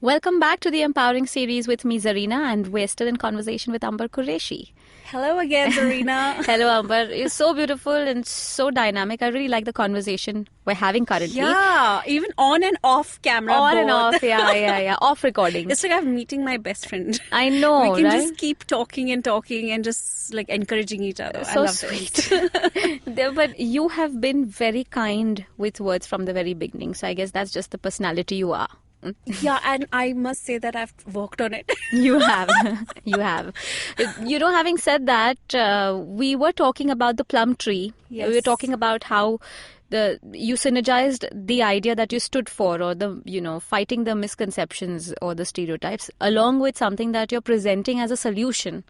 Welcome back to the Empowering series with me, Zarina, and we're still in conversation with Amber Qureshi. Hello again, Zarina. Hello, Amber. You're so beautiful and so dynamic. I really like the conversation we're having currently. Yeah, even on and off camera. On and both. off, yeah. Off recording. It's like I'm meeting my best friend. I know, we can right? just keep talking and just like encouraging each other. I So love sweet. this. But you have been very kind with words from the very beginning. So I guess that's just the personality you are. Yeah, and I must say that I've worked on it. You have. You have. Having said that, we were talking about the Plum Tree. Yes. We were talking about how you synergized the idea that you stood for, or fighting the misconceptions or the stereotypes, along with something that you're presenting as a solution.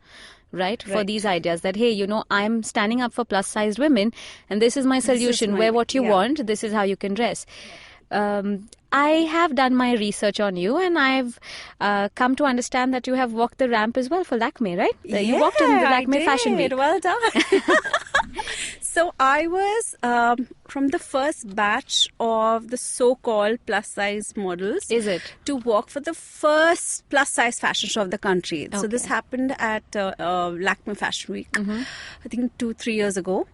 Right, for these ideas that, hey, I'm standing up for plus-sized women and this is my solution. Wear what you want. This is how you can dress. I have done my research on you, and I've come to understand that you have walked the ramp as well for Lakme, right? You walked in the Lakme Fashion Week. Well done. So I was from the first batch of the so-called plus-size models. Is it? To walk for the first plus-size fashion show of the country. So this happened at Lakme Fashion Week, I think 2-3 years ago.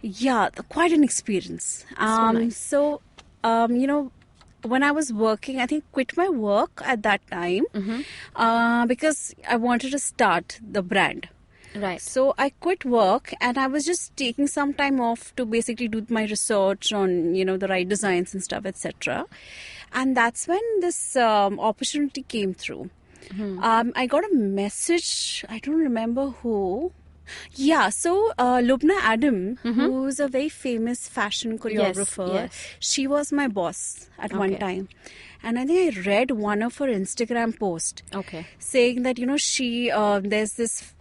Yeah, quite an experience. So nice. So, you know, when I was working, I think quit my work at that time because I wanted to start the brand. Right. So I quit work and I was just taking some time off to basically do my research on, you know, the right designs and stuff, etc. And that's when this opportunity came through. I got a message, I don't remember who. Yeah, so Lubna Adam, who's a very famous fashion choreographer, she was my boss at one time. And I think I read one of her Instagram posts saying that, you know, she there's this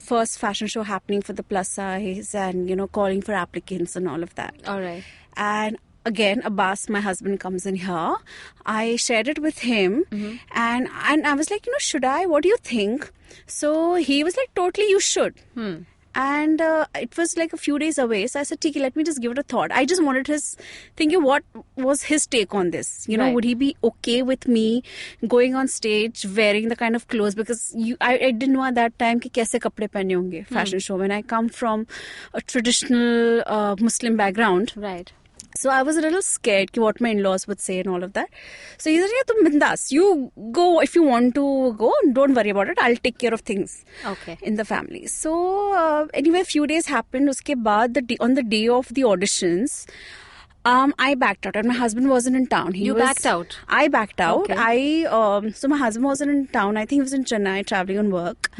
first fashion show happening for the plus size and, you know, calling for applicants and all of that. All right. And again, Abbas, my husband, comes in here. I shared it with him and I was like, you know, should I? What do you think? So he was like, totally, you should. And it was like a few days away. So I said, Tiki, let me just give it a thought. I just wanted thinking what was his take on this? You know, would he be okay with me going on stage wearing the kind of clothes? Because I didn't know at that time कि कैसे कपड़े पहने होंगे fashion show. When I come from a traditional Muslim background. Right. So I was a little scared what my in-laws would say and all of that. So he said, yeah, tum bindas. You go if you want to go. Don't worry about it. I'll take care of things in the family. So anyway, a few days happened. Uske baad, on the day of the auditions, I backed out and my husband wasn't in town. You backed out? I backed out. So my husband wasn't in town. I think he was in Chennai traveling on work.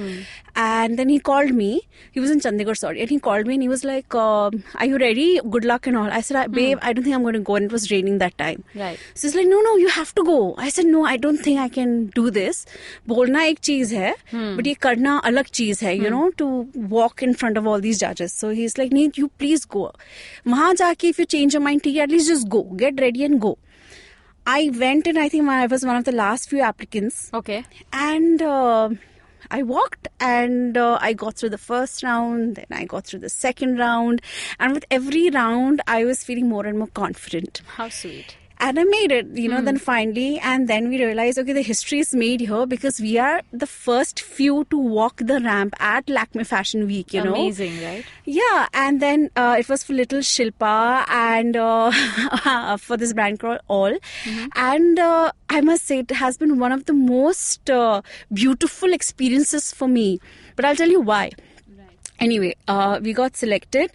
And then he called me. He was in Chandigarh, sorry. And he called me and he was like, are you ready? Good luck and all. I said, babe, I don't think I'm going to go. And it was raining that time. Right. So he's like, no, you have to go. I said, no, I don't think I can do this. Bolna ek cheez hai, but ye karna alag cheez hai, you know, to walk in front of all these judges. So he's like, Neet, you please go. Wahan jaake, if you change your mind, at least just go. Get ready and go. I went and I think I was one of the last few applicants. Okay. And I walked and I got through the first round, then I got through the second round. And with every round, I was feeling more and more confident. How sweet. And I made it, you know, then finally. And then we realized, okay, the history is made here because we are the first few to walk the ramp at Lakme Fashion Week, you know. Amazing, right? Yeah. And then it was for little Shilpa and for this brand called All. And I must say, it has been one of the most beautiful experiences for me. But I'll tell you why. Anyway, we got selected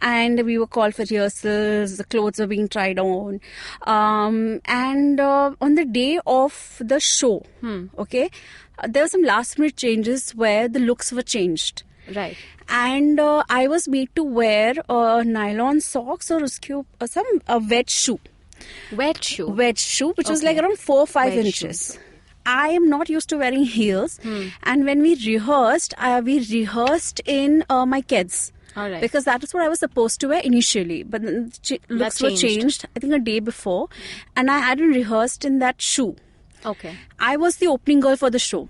and we were called for rehearsals. The clothes were being tried on. And on the day of the show, there were some last minute changes where the looks were changed. Right. And I was made to wear nylon socks or a wedge shoe. Wedge shoe? Wedge shoe, which was like around 4 or 5 inches. Shoe. I am not used to wearing heels. And when we rehearsed in my kids. All right. Because that is what I was supposed to wear initially. But looks were changed, I think a day before. And I hadn't rehearsed in that shoe. Okay. I was the opening girl for the show.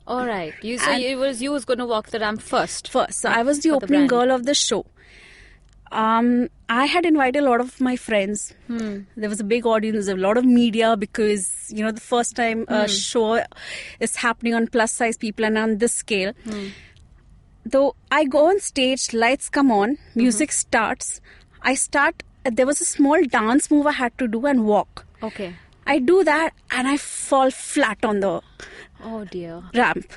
All right. It was you was going to walk the ramp first. So I was the opening girl of the show. I had invited a lot of my friends. There was a big audience, a lot of media because, you know, the first time a show is happening on plus size people and on this scale. Though I go on stage, lights come on, music starts. There was a small dance move I had to do and walk. Okay. I do that and I fall flat on the ramp.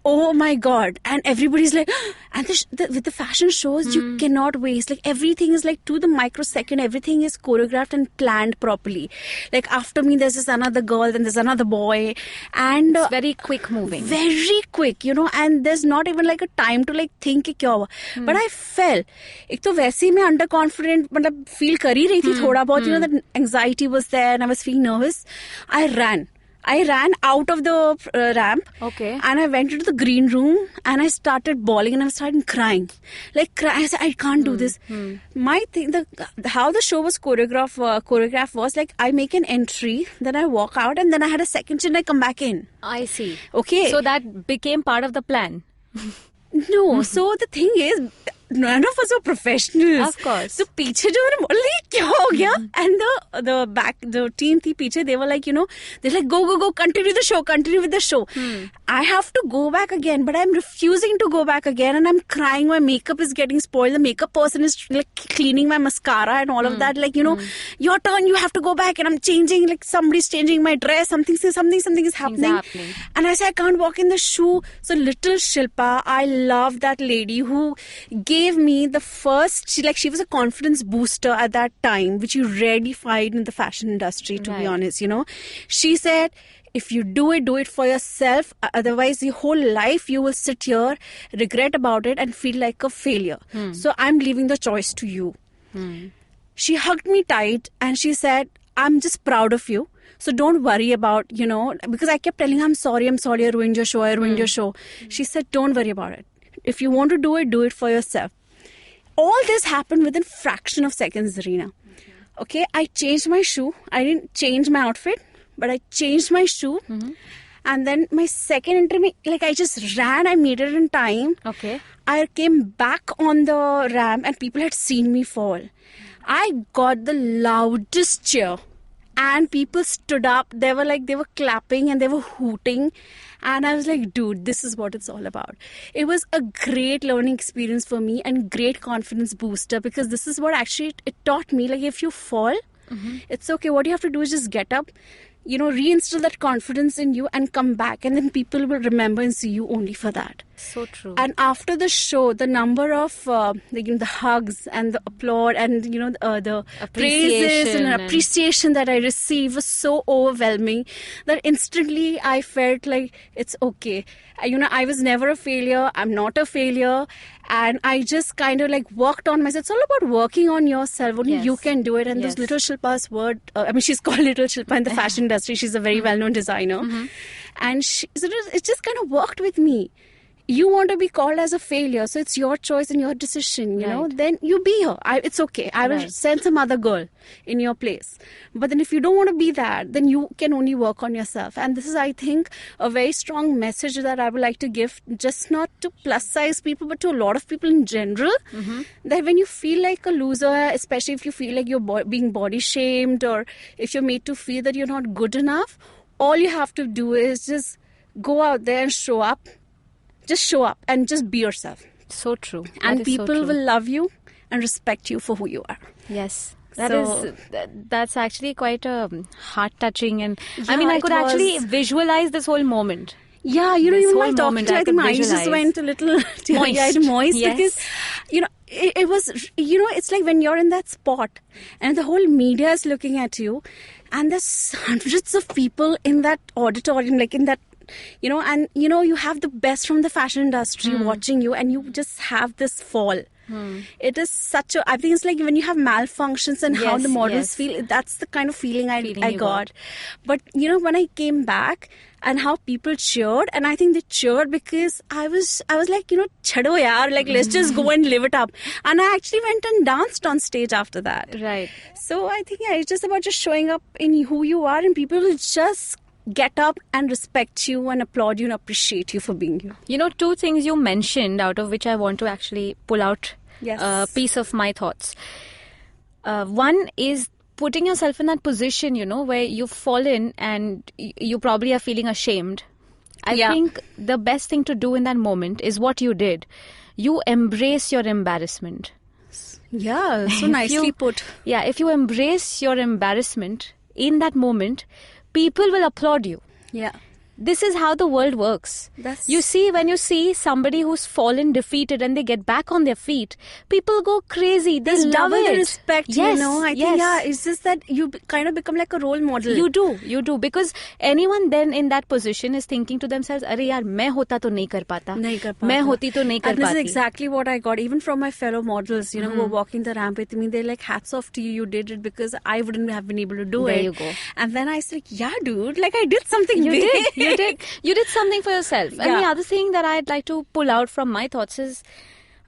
Oh my God. And everybody's like, and with the fashion shows, you cannot waste. Like everything is like to the microsecond, everything is choreographed and planned properly. Like after me, there's this another girl, then there's another boy. And it's very quick moving. Very quick, you know, and there's not even like a time to like think कि क्या हुआ. But I fell. एक तो वैसे ही मैं underconfident, मतलब feel कर ही रही थी थोड़ा बहुत, you know, that anxiety was there and I was feeling nervous. I ran. I ran out of the ramp. Okay. And I went into the green room and I started bawling and I started crying. I said, I can't do this. My thing, how the show was choreographed was like I make an entry, then I walk out, and then I had a second chin, I come back in. I see. Okay. So that became part of the plan. No, so the thing is, none of us were professionals. Of course. So पीछे जो मैंने बोला ये क्या हो गया? And the team थी पीछे, they were like, they're like, go, continue with the show. I have to go back again, but I'm refusing to go back again, and I'm crying. My makeup is getting spoiled. The makeup person is like cleaning my mascara and all of that. Like, your turn, you have to go back, and I'm changing. Like somebody's changing my dress. Something is happening. And I said, I can't walk in the shoe. So little Shilpa, I love that lady who gave me the first. She was a confidence booster at that time, which you rarely find in the fashion industry. To be honest, she said, if you do it for yourself. Otherwise, your whole life you will sit here, regret about it, and feel like a failure. So I'm leaving the choice to you. She hugged me tight and she said, I'm just proud of you. So don't worry about, because I kept telling her, I'm sorry, I ruined your show. She said, don't worry about it. If you want to do it for yourself. All this happened within fraction of seconds, Zarina. Okay, I changed my shoe. I didn't change my outfit, but I changed my shoe. And then my second interview, I just ran. I made it in time. Okay. I came back on the ramp and people had seen me fall. I got the loudest cheer. And people stood up. They were clapping and they were hooting. And I was like, dude, this is what it's all about. It was a great learning experience for me and great confidence booster, because this is what actually it taught me. Like, if you fall, it's okay. What you have to do is just get up, reinstill that confidence in you and come back. And then people will remember and see you only for that. So true. And after the show, the number of the hugs and the applaud and the praises and appreciation that I received was so overwhelming that instantly I felt like it's okay. I was never a failure. I'm not a failure. And I just kind of worked on myself. It's all about working on yourself. Only you can do it. And this Little Shilpa's word, she's called Little Shilpa in the fashion industry. She's a very well-known designer. And it just kind of worked with me. You want to be called as a failure, so it's your choice and your decision, then you be her. It's okay. I will send some other girl in your place. But then if you don't want to be that, then you can only work on yourself. And this is, I think, a very strong message that I would like to give, just not to plus size people, but to a lot of people in general, that when you feel like a loser, especially if you feel like you're being body shamed, or if you're made to feel that you're not good enough, all you have to do is just go out there and show up. Just show up and just be yourself. So true. And people will love you and respect you for who you are. Yes. That's actually quite heart-touching. And I could actually visualize this whole moment. Yeah, even while talking to you, I think my eyes just went a little moist. Because, it was, it's like when you're in that spot and the whole media is looking at you and there's hundreds of people in that auditorium, in that, and you have the best from the fashion industry watching you, and you just have this fall. It is I think it's like when you have malfunctions and how the models feel, that's the kind of feeling I got. But when I came back and how people cheered, and I think they cheered because I was like, chhado yaar, let's just go and live it up. And I actually went and danced on stage after that. Right. So I think it's just about just showing up in who you are, and people will just get up and respect you and applaud you and appreciate you for being you. Two things you mentioned, out of which I want to actually pull out a piece of my thoughts. One is putting yourself in that position, where you've fallen and you probably are feeling ashamed. I think the best thing to do in that moment is what you did. You embrace your embarrassment. Yeah, so nicely put. Yeah, if you embrace your embarrassment in that moment, people will applaud you. Yeah. this is how the world works. You see, when you see somebody who's fallen defeated and they get back on their feet, people go crazy. They love it. The respect, yes, I think, it's just that you kind of become like a role model. You do. Because anyone then in that position is thinking to themselves, "Arey yaar, main hota to nahi kar pata. Main hoti to nahi kar And this pati." is exactly what I got, even from my fellow models, who were walking the ramp with me. They're like, hats off to you. You did it because I wouldn't have been able to do it. There you go. And then I said, yeah, dude, like I did something big. You did something for yourself. And the other thing that I'd like to pull out from my thoughts is,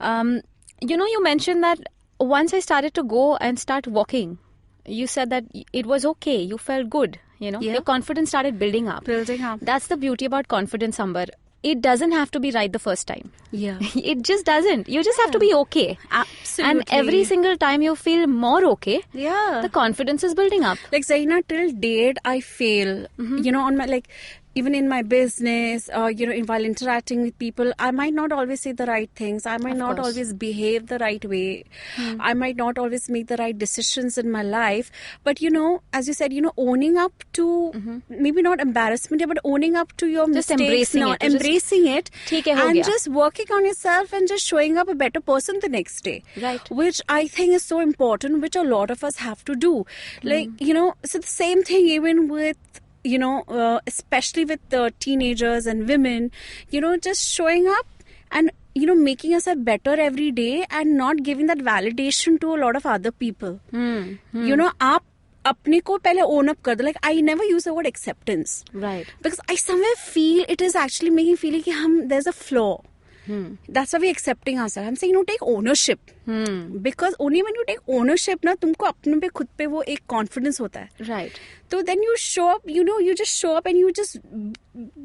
you mentioned that once I started to go and start walking, you said that it was okay. You felt good. Your confidence started building up. That's the beauty about confidence, Amber. It doesn't have to be right the first time. Yeah. It just doesn't. You just have to be okay. Absolutely. And every single time you feel more okay, the confidence is building up. Like Zarina, till date, I fail. On my even in my business, while interacting with people, I might not always say the right things. I might not always behave the right way. I might not always make the right decisions in my life. But, as you said, owning up to, maybe not embarrassment, but owning up to your just mistakes. Embracing it. And just working on yourself and just showing up a better person the next day. Right. Which I think is so important, which a lot of us have to do. So the same thing even with, especially with the teenagers and women, just showing up and, making yourself better every day and not giving that validation to a lot of other people. आप अपने को पहले own up कर दो. Like, I never use the word acceptance. Right. Because I somewhere feel it is actually making feeling कि there's a flaw. That's why we're accepting ourselves. I'm saying, take ownership. Because only when you take ownership, ना तुमको अपने पे खुद पे वो एक confidence होता है. Right. So then you show up, you just show up and you just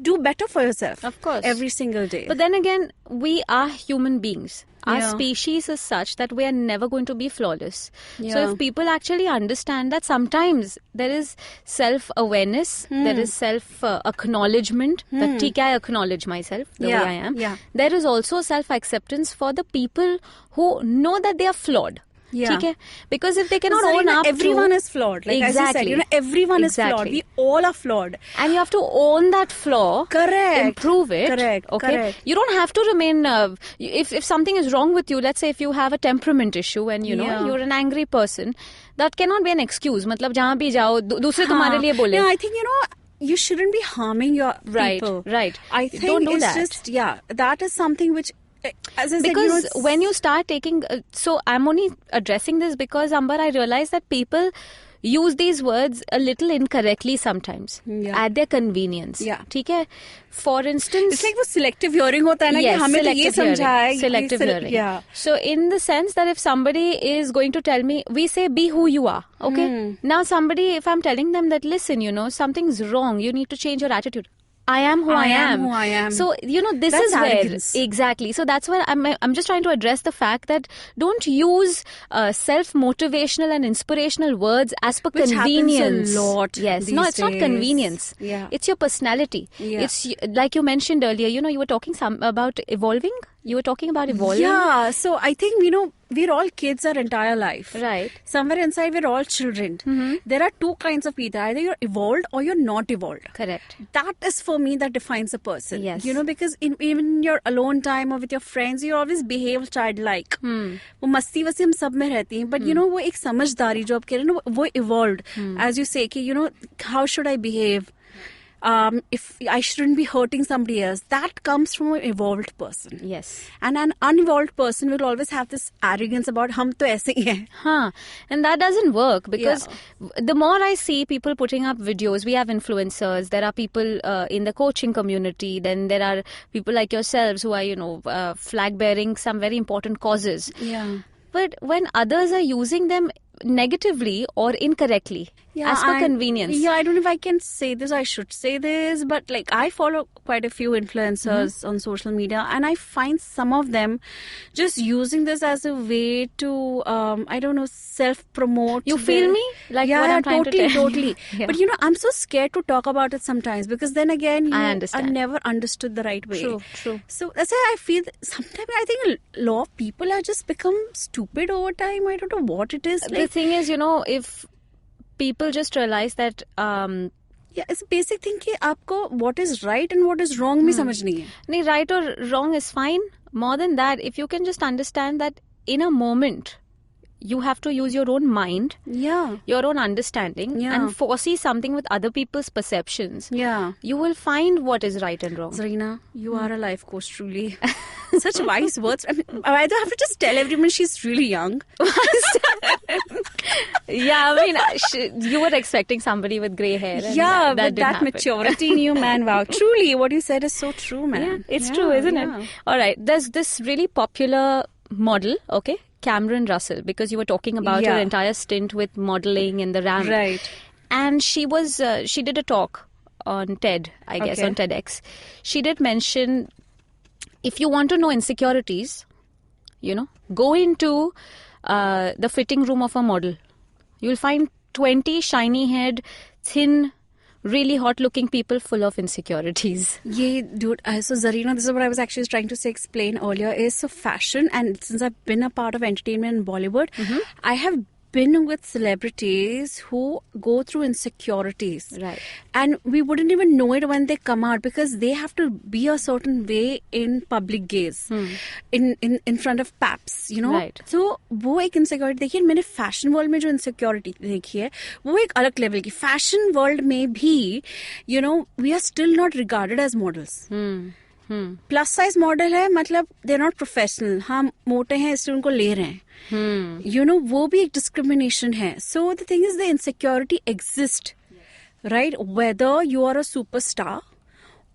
do better for yourself. Of course. Every single day. But then again, we are human beings. Our species is such that we are never going to be flawless. So if people actually understand that sometimes there is self-awareness, there is self-acknowledgement, that ठीक है, I acknowledge myself the way I am. There is also self-acceptance for the people who know that they are flawed. Okay? Because if they cannot own up everyone to, is flawed. Like exactly. as you said, everyone is flawed. We all are flawed. And you have to own that flaw. Correct. Improve it. Correct. Okay. Correct. You don't have to remain, if something is wrong with you, let's say if you have a temperament issue and you're an angry person, that cannot be an excuse. मतलब जहाँ भी जाओ, दूसरे तुम्हारे लिए बोले. Yeah, I think, you shouldn't be harming your people. Right. I think don't do it's that. just, that is something which, as I because said, when you start taking, so I'm only addressing this because, Amber, I realize that people use these words a little incorrectly sometimes at their convenience. ठीक है? For instance, it's like वो selective hearing होता है ना कि हमें तो ये समझा है. Selective hearing. Yeah. So in the sense that if somebody is going to tell me, we say be who you are. Okay. Now somebody, if I'm telling them that listen, something's wrong, you need to change your attitude. I am who I am. So, this that's is arrogance. Where... Exactly. So that's where I'm just trying to address the fact that don't use self-motivational and inspirational words as per which convenience. Happens a lot. Yes. No, it's not convenience. Yeah. It's your personality. Yeah. It's like you mentioned earlier, you were talking about evolving. You were talking about evolving. Yeah. So I think, we're all kids our entire life. Right. Somewhere inside, we're all children. There are two kinds of people. Either you're evolved or you're not evolved. Correct. That is for me that defines a person. Yes. Because even in your alone time or with your friends, you always behave childlike. वो मस्ती वस्ती हम सब में रहती हैं. But वो एक समझदारी जो आप कह रहे हैं ना वो evolved. As you say कि how should I behave? If I shouldn't be hurting somebody else, that comes from an evolved person. Yes. And an unevolved person will always have this arrogance about hum to aise hi hain. And that doesn't work because the more I see people putting up videos, we have influencers, there are people in the coaching community, then there are people like yourselves who are, flag bearing some very important causes. Yeah. But when others are using them negatively or incorrectly as per convenience. Yeah, I don't know if I can say this, I should say this, but I follow quite a few influencers on social media and I find some of them just using this as a way to, self-promote. You feel me? Like what I'm trying to tell you. Totally. Yeah. But I'm so scared to talk about it sometimes because then again, you are never understood the right way. True. So that's why I feel sometimes I think a lot of people have just become stupid over time. I don't know what it is. The thing is, if people just realize that Yeah, it's a basic thing कि आपको what is right and what is wrong में समझनी है. नहीं, right or wrong is fine. More than that, if you can just understand that in a moment, you have to use your own mind, Yeah. your own understanding, Yeah. and foresee something with other people's perceptions. Yeah. You will find what is right and wrong. Zarina, you are a life coach, truly. Such wise words. I mean, I don't have to just tell everyone she's really young. Yeah, I mean, you were expecting somebody with grey hair. And Yeah, that but didn't that happen. maturity in you, man, wow. Truly, what you said is so true, man. Yeah, it's true, isn't it? All right, there's this really popular model, okay, Cameron Russell, because you were talking about her entire stint with modeling in the ramp. Right. And she did a talk on TED, I guess, on TEDx. She did mention, if you want to know insecurities, go into the fitting room of a model. You'll find 20 shiny-haired, thin, really hot-looking people full of insecurities. Yeah, dude. So Zarina, this is what I was actually trying to explain earlier. Is so fashion, and since I've been a part of entertainment in Bollywood, I have been with celebrities who go through insecurities. Right. And we wouldn't even know it when they come out because they have to be a certain way in public gaze, in front of paps, Right. So वो एक insecurity देखिए, मैंने fashion world में जो insecurity देखी है, वो एक अलग level की. Fashion world में भी, we are still not regarded as models. Plus size model है, मतलब दे आर नॉट प्रोफेशनल. हम मोटे हैं इसलिए उनको ले रहे हैं. वो भी एक डिस्क्रिमिनेशन है. So the thing is the insecurity exist, right, whether you are a superstar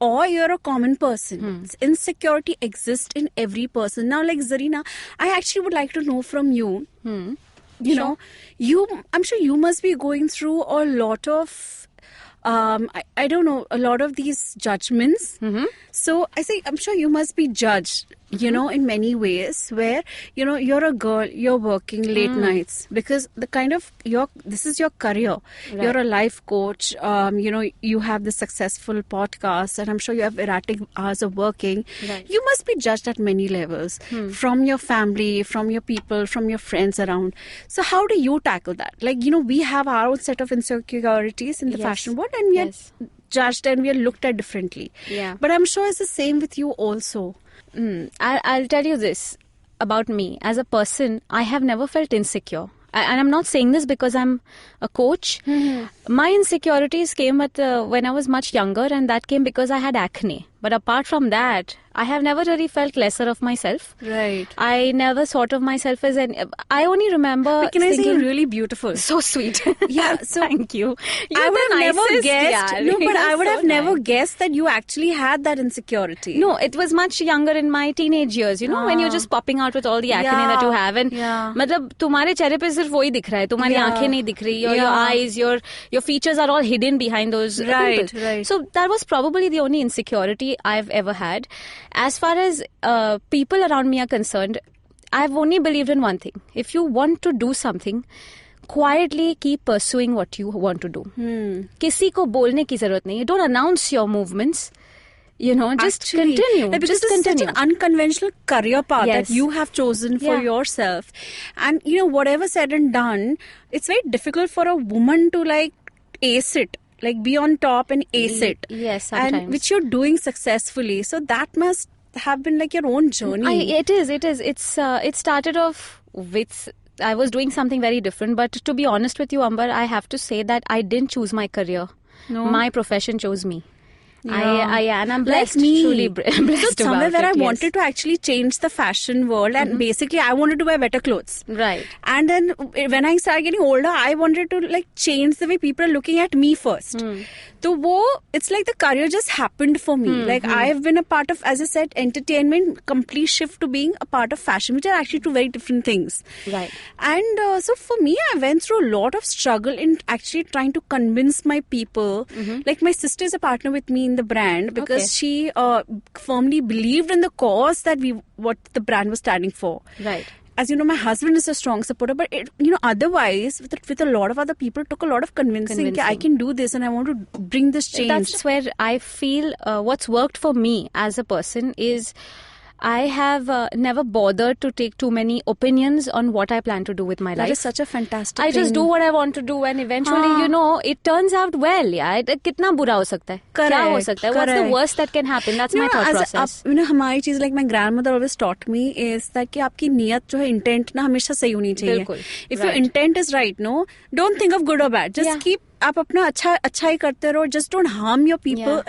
or you're a common person. Insecurity exists in every person. Now, like Zarina, I actually would like to know from you, I'm sure you must be going through a lot of I don't know, a lot of these judgments. So I say, I'm sure you must be judged, in many ways where, you're a girl, you're working late nights because this is your career. Right. You're a life coach. You have this successful podcast and I'm sure you have erratic hours of working. Right. You must be judged at many levels from your family, from your people, from your friends around. So how do you tackle that? Like, we have our own set of insecurities in the fashion world and we are judged and we are looked at differently. Yeah. But I'm sure it's the same with you also. I'll tell you this about me. As a person, I have never felt insecure. And I'm not saying this because I'm a coach. My insecurities came when I was much younger, and that came because I had acne. But apart from that, I have never really felt lesser of myself. Right. I never thought of myself as I only remember. But can I say you're really beautiful? So sweet. Yeah. So thank you. I would have never guessed. Yeah, no, but I would have never guessed that you actually had that insecurity. No, it was much younger in my teenage years. When you're just popping out with all the acne that you have, and मतलब तुम्हारे चेहरे पे सिर्फ वही दिख रहा है, तुम्हारी आंखें नहीं दिख रही, your eyes, your features are all hidden behind those pimples. Right. So that was probably the only insecurity I've ever had. As far as people around me are concerned, I've only believed in one thing. If you want to do something, quietly keep pursuing what you want to do. किसी को बोलने की जरूरत नहीं है. Don't announce your movements. Just continue. Because just this continue. is such an unconventional career path that you have chosen for yourself. And, whatever said and done, it's very difficult for a woman to ace it. Be on top and ace it. Yes, sometimes. And which you're doing successfully. So that must have been your own journey. It is. It started off with, I was doing something very different. But to be honest with you, Amber, I have to say that I didn't choose my career. No. My profession chose me. And I'm blessed, truly blessed. So somewhere where I wanted to actually change the fashion world and basically I wanted to wear better clothes. Right. And then when I started getting older, I wanted to change the way people are looking at me first. So it's like the career just happened for me. I've been a part of, as I said, entertainment, complete shift to being a part of fashion, which are actually two very different things. Right. And so for me, I went through a lot of struggle in actually trying to convince my people. Like my sister is a partner with me in the brand because she firmly believed in the cause that what the brand was standing for. Right. As you know, my husband is a strong supporter, but otherwise, with a lot of other people, it took a lot of convincing. I can do this and I want to bring this change. That's where I feel what's worked for me as a person is I have never bothered to take too many opinions on what I plan to do with my life. That is such a fantastic I thing. just do what I want to do, and eventually, it turns out well. Yeah, कितना बुरा हो सकता है? क्या हो सकता है? What's the worst that can happen? That's my thought process. हमारी चीज, like my grandmother always taught me, is that कि आपकी नियत जो है, intent ना हमेशा सही होनी चाहिए. बिल्कुल. If your intent is right, no, don't think of good or bad. Just keep. आप अपना अच्छा ही करते रहो. Just don't harm your people,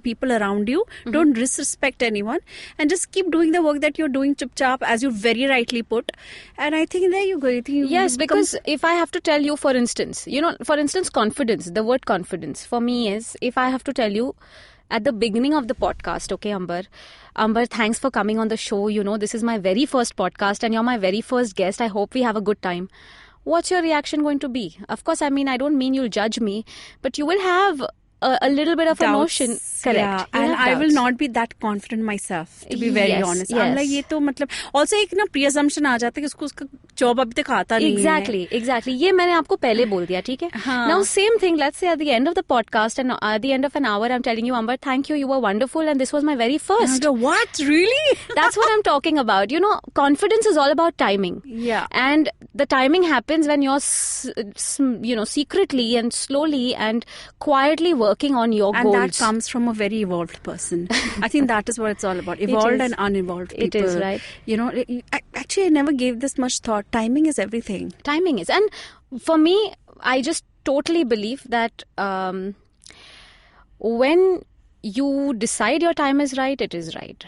people around you. Don't disrespect anyone, and just keep doing the work that you're doing chap as you very rightly put. And I think there you go. Yes, because if I have to tell you, for instance, confidence. The word confidence for me is, if I have to tell you at the beginning of the podcast, okay, Amber, thanks for coming on the show. This is my very first podcast, and you're my very first guest. I hope we have a good time. What's your reaction going to be? Of course, I don't mean you'll judge me, but you will have a little bit of doubts, a notion. Correct. Yeah, and I will not be that confident myself, to be very honest. Yes. I'm like, ये तो मतलब also एक ना pre-assumption आ जाता है कि उसको उसका job अभी तक आता नहीं है. Exactly. ये मैंने आपको पहले बोल दिया, ठीक है? Now same thing, let's say at the end of the podcast and at the end of an hour, I'm telling you, Amber, thank you were wonderful, and this was my very first. What? Really? That's what I'm talking about. Confidence is all about timing. Yeah. And the timing happens when you're, secretly and slowly and quietly working on your goals. And that comes from a very evolved person. I think that is what it's all about. Evolved and unevolved people. It is, right? Actually, I never gave this much thought. Timing is everything. Timing is. And for me, I just totally believe that when you decide your time is right, it is right.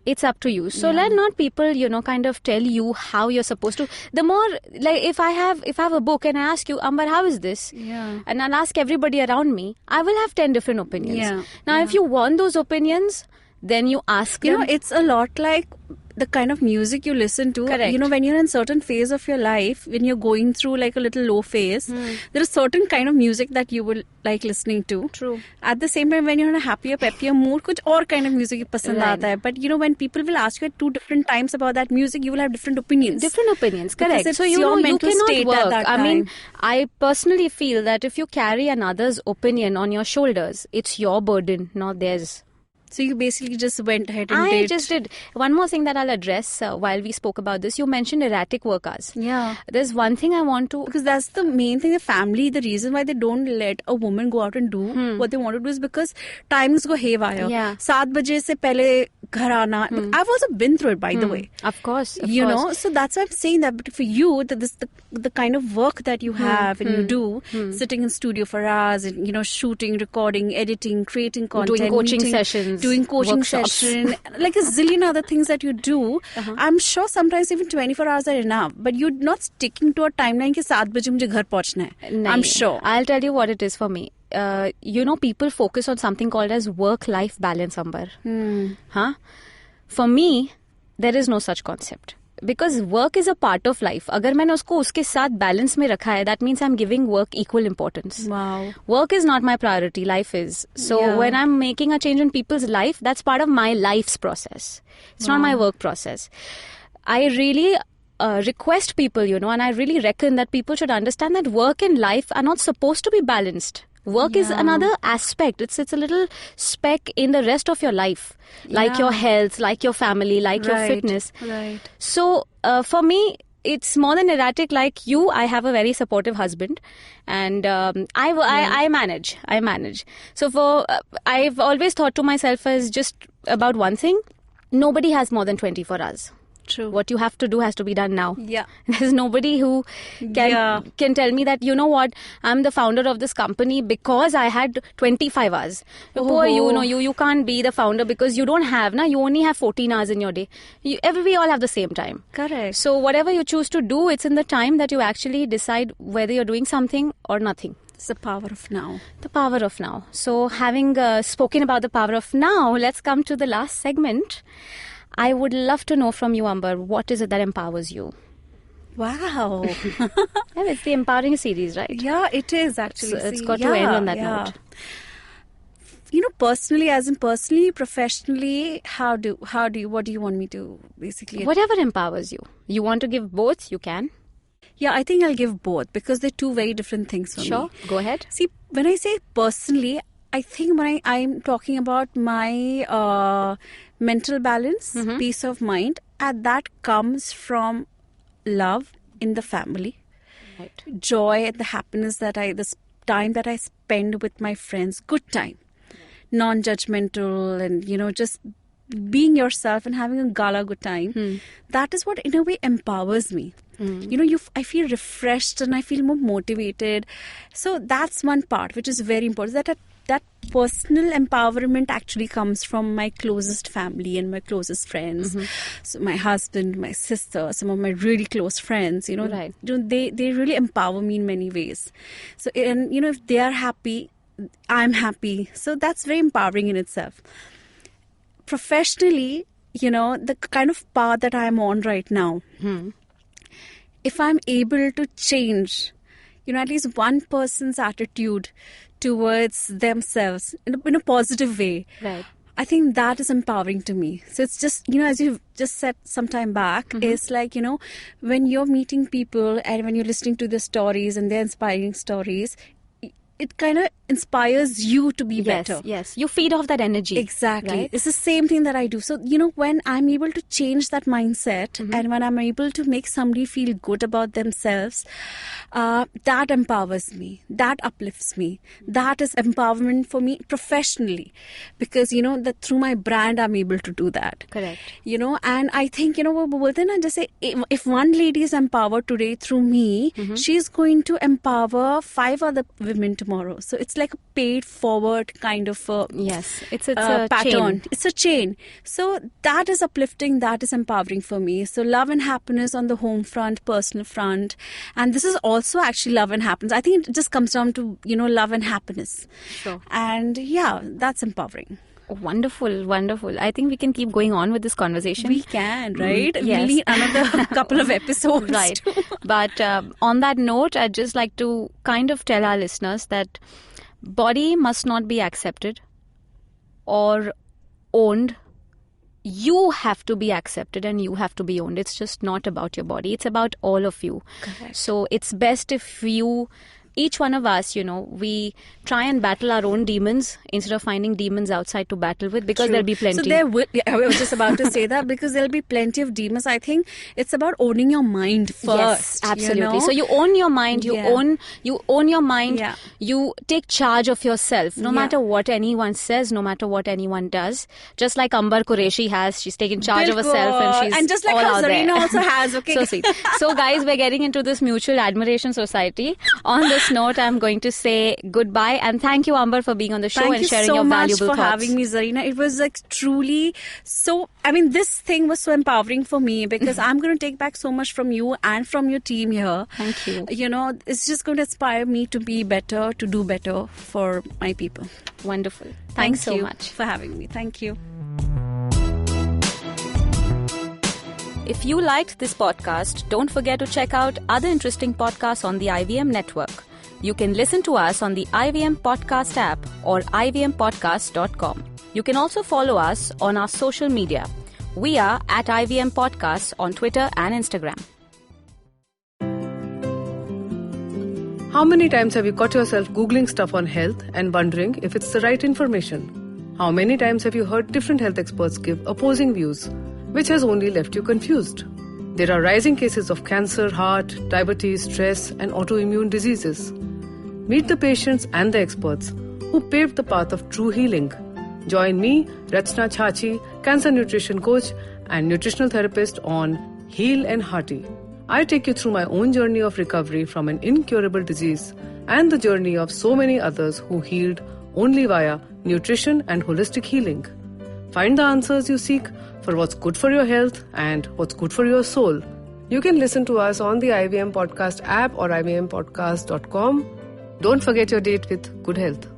It's up to you. So let not people, kind of tell you how you're supposed to. The more, like, if I have a book and I ask you, Amber, how is this? Yeah. And I'll ask everybody around me, I will have 10 different opinions. Yeah. Now, if you want those opinions, then you ask them. It's a lot like the kind of music you listen to. Correct. When you're in certain phase of your life, when you're going through like a little low phase, there is certain kind of music that you will like listening to. True. At the same time, when you're in a happier, peppier mood, कुछ और kind of music पसंद आता है. But when people will ask you at 2 different times about that music, you will have different opinions. Correct. So you cannot work. I personally feel that if you carry another's opinion on your shoulders, it's your burden, not theirs. So you basically just went ahead and I just did. One more thing that I'll address while we spoke about this. You mentioned erratic work hours. Yeah. There's one thing I want to... Because that's the main thing, the family, the reason why they don't let a woman go out and do what they want to do is because times go haywire. Yeah. 7 baje se pehle ghar aana. I've also been through it, by the way. Of course. So that's why I'm saying that. But for you, the kind of work that you have and you do, sitting in studio for hours, and, shooting, recording, editing, creating content, doing coaching sessions. Doing coaching workshops. session, like a zillion other things that you do. I'm sure sometimes even 24 hours are enough, but you're not sticking to a timeline कि 7 बजे मुझे घर पहुंचना है. I'm sure. I'll tell you what it is for me. People focus on something called as work-life balance, Amber. For me, there is no such concept. Because work is a part of life. अगर मैंने उसको उसके साथ balance में रखा है, that means I'm giving work equal importance. Wow. Work is not my priority, life is. So when I'm making a change in people's life, that's part of my life's process. It's not my work process. I really request people, and I really reckon that people should understand that work and life are not supposed to be balanced. Work is another aspect. It's a little speck in the rest of your life, like your health, like your family, like your fitness. Right. So for me, it's more than erratic. Like you, I have a very supportive husband, and I manage. So I've always thought to myself as just about one thing: nobody has more than 24 hours. True. What you have to do has to be done now. Yeah. There's nobody who can tell me that, you know what, I'm the founder of this company because I had 25 hours. Poor you can't be the founder because you don't have, you only have 14 hours in your day. We all have the same time. Correct. So whatever you choose to do, it's in the time that you actually decide whether you're doing something or nothing. It's the power of now. The power of now. So having spoken about the power of now, let's come to the last segment. I would love to know from you, Amber, what is it that empowers you? Wow. It's the empowering series, right? Yeah, it is actually. So it's got to end on that note. Personally, professionally, what do you want me to basically? Whatever empowers you. You want to give both, you can. Yeah, I think I'll give both because they're 2 very different things for me. Sure, go ahead. See, when I say personally, I think when I'm talking about my mental balance, peace of mind, and that comes from love in the family, joy and the happiness this time that I spend with my friends, good time, non-judgmental, and just being yourself and having a gala good time. That is what in a way empowers me. I feel refreshed and I feel more motivated. So that's one part which is very important, that personal empowerment actually comes from my closest family and my closest friends. So my husband, my sister, some of my really close friends, they really empower me in many ways. So, and if they are happy, I'm happy. So that's very empowering in itself. Professionally, the kind of path that I'm on right now, if I'm able to change, at least one person's attitude towards themselves in a positive way, I think that is empowering to me. So it's just, as you just said some time back, it's like, when you're meeting people and when you're listening to their stories and their inspiring stories, it kind of inspires you to be better. Yes, you feed off that energy. Exactly. Right? It's the same thing that I do. So, when I'm able to change that mindset and when I'm able to make somebody feel good about themselves, that empowers me. That uplifts me. That is empowerment for me professionally. Because, that through my brand, I'm able to do that. Correct. And I think, just say, if one lady is empowered today through me, she's going to empower 5 other women tomorrow. So it's like a paid forward kind of it's a pattern. chain. It's a chain. So that is uplifting, that is empowering for me. So love and happiness on the home front, personal front. And this is also actually love and happiness. I think it just comes down to, love and happiness. Sure. And that's empowering. Wonderful, wonderful. I think we can keep going on with this conversation. We can, right? Yes. We'll need another couple of episodes. Right. But on that note, I'd just like to kind of tell our listeners that body must not be accepted or owned. You have to be accepted and you have to be owned. It's just not about your body. It's about all of you. Correct. So it's best if each one of us, we try and battle our own demons instead of finding demons outside to battle with, because there'll be plenty. So I was just about to say that, because there'll be plenty of demons. I think it's about owning your mind first. Yes, absolutely. So you own your mind, you own your mind, you take charge of yourself, no matter what anyone says, no matter what anyone does. Just like Amber Qureshi has, she's taken charge of herself and just like all how out Zarina there. also has, okay. So sweet. So guys, we're getting into this mutual admiration society. On this note, I'm going to say goodbye and thank you, Amber, for being on the show and sharing your valuable thoughts. Thank you so much for having me, Zarina. It was like truly so, this thing was so empowering for me, because I'm going to take back so much from you and from your team here. Thank you. It's just going to inspire me to be better, to do better for my people. Wonderful. Thanks so much for having me. Thank you. If you liked this podcast, don't forget to check out other interesting podcasts on the IVM network. You can listen to us on the IVM Podcast app or ivmpodcast.com. You can also follow us on our social media. We are at IVM Podcasts on Twitter and Instagram. How many times have you caught yourself Googling stuff on health and wondering if it's the right information? How many times have you heard different health experts give opposing views, which has only left you confused? There are rising cases of cancer, heart, diabetes, stress, and autoimmune diseases. Meet the patients and the experts who paved the path of true healing. Join me, Rachna Chachi, cancer nutrition coach and nutritional therapist on Heal and Hearty. I take you through my own journey of recovery from an incurable disease and the journey of so many others who healed only via nutrition and holistic healing. Find the answers you seek for what's good for your health and what's good for your soul. You can listen to us on the IVM Podcast app or ivmpodcast.com. Don't forget your date with good health.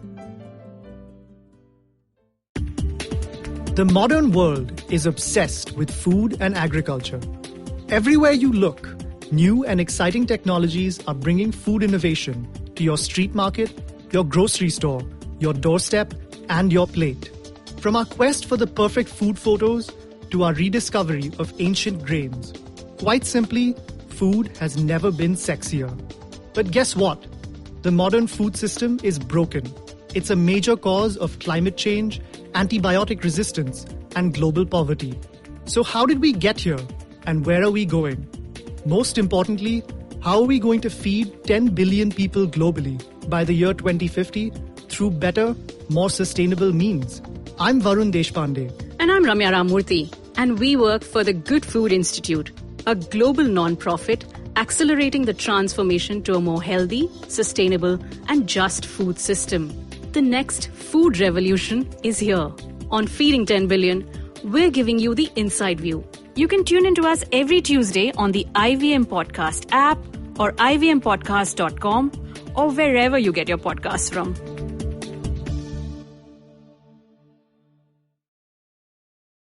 The modern world is obsessed with food and agriculture. Everywhere you look, new and exciting technologies are bringing food innovation to your street market, your grocery store, your doorstep, and your plate. From our quest for the perfect food photos to our rediscovery of ancient grains. Quite simply, food has never been sexier. But guess what? The modern food system is broken. It's a major cause of climate change, antibiotic resistance, and global poverty. So how did we get here and where are we going? Most importantly, how are we going to feed 10 billion people globally by the year 2050 through better, more sustainable means? I'm Varun Deshpande. And I'm Ramya Ramurthy. And we work for the Good Food Institute, a global non-profit accelerating the transformation to a more healthy, sustainable, and just food system. The next food revolution is here. On Feeding 10 Billion, we're giving you the inside view. You can tune into us every Tuesday on the IVM Podcast app or ivmpodcast.com or wherever you get your podcasts from.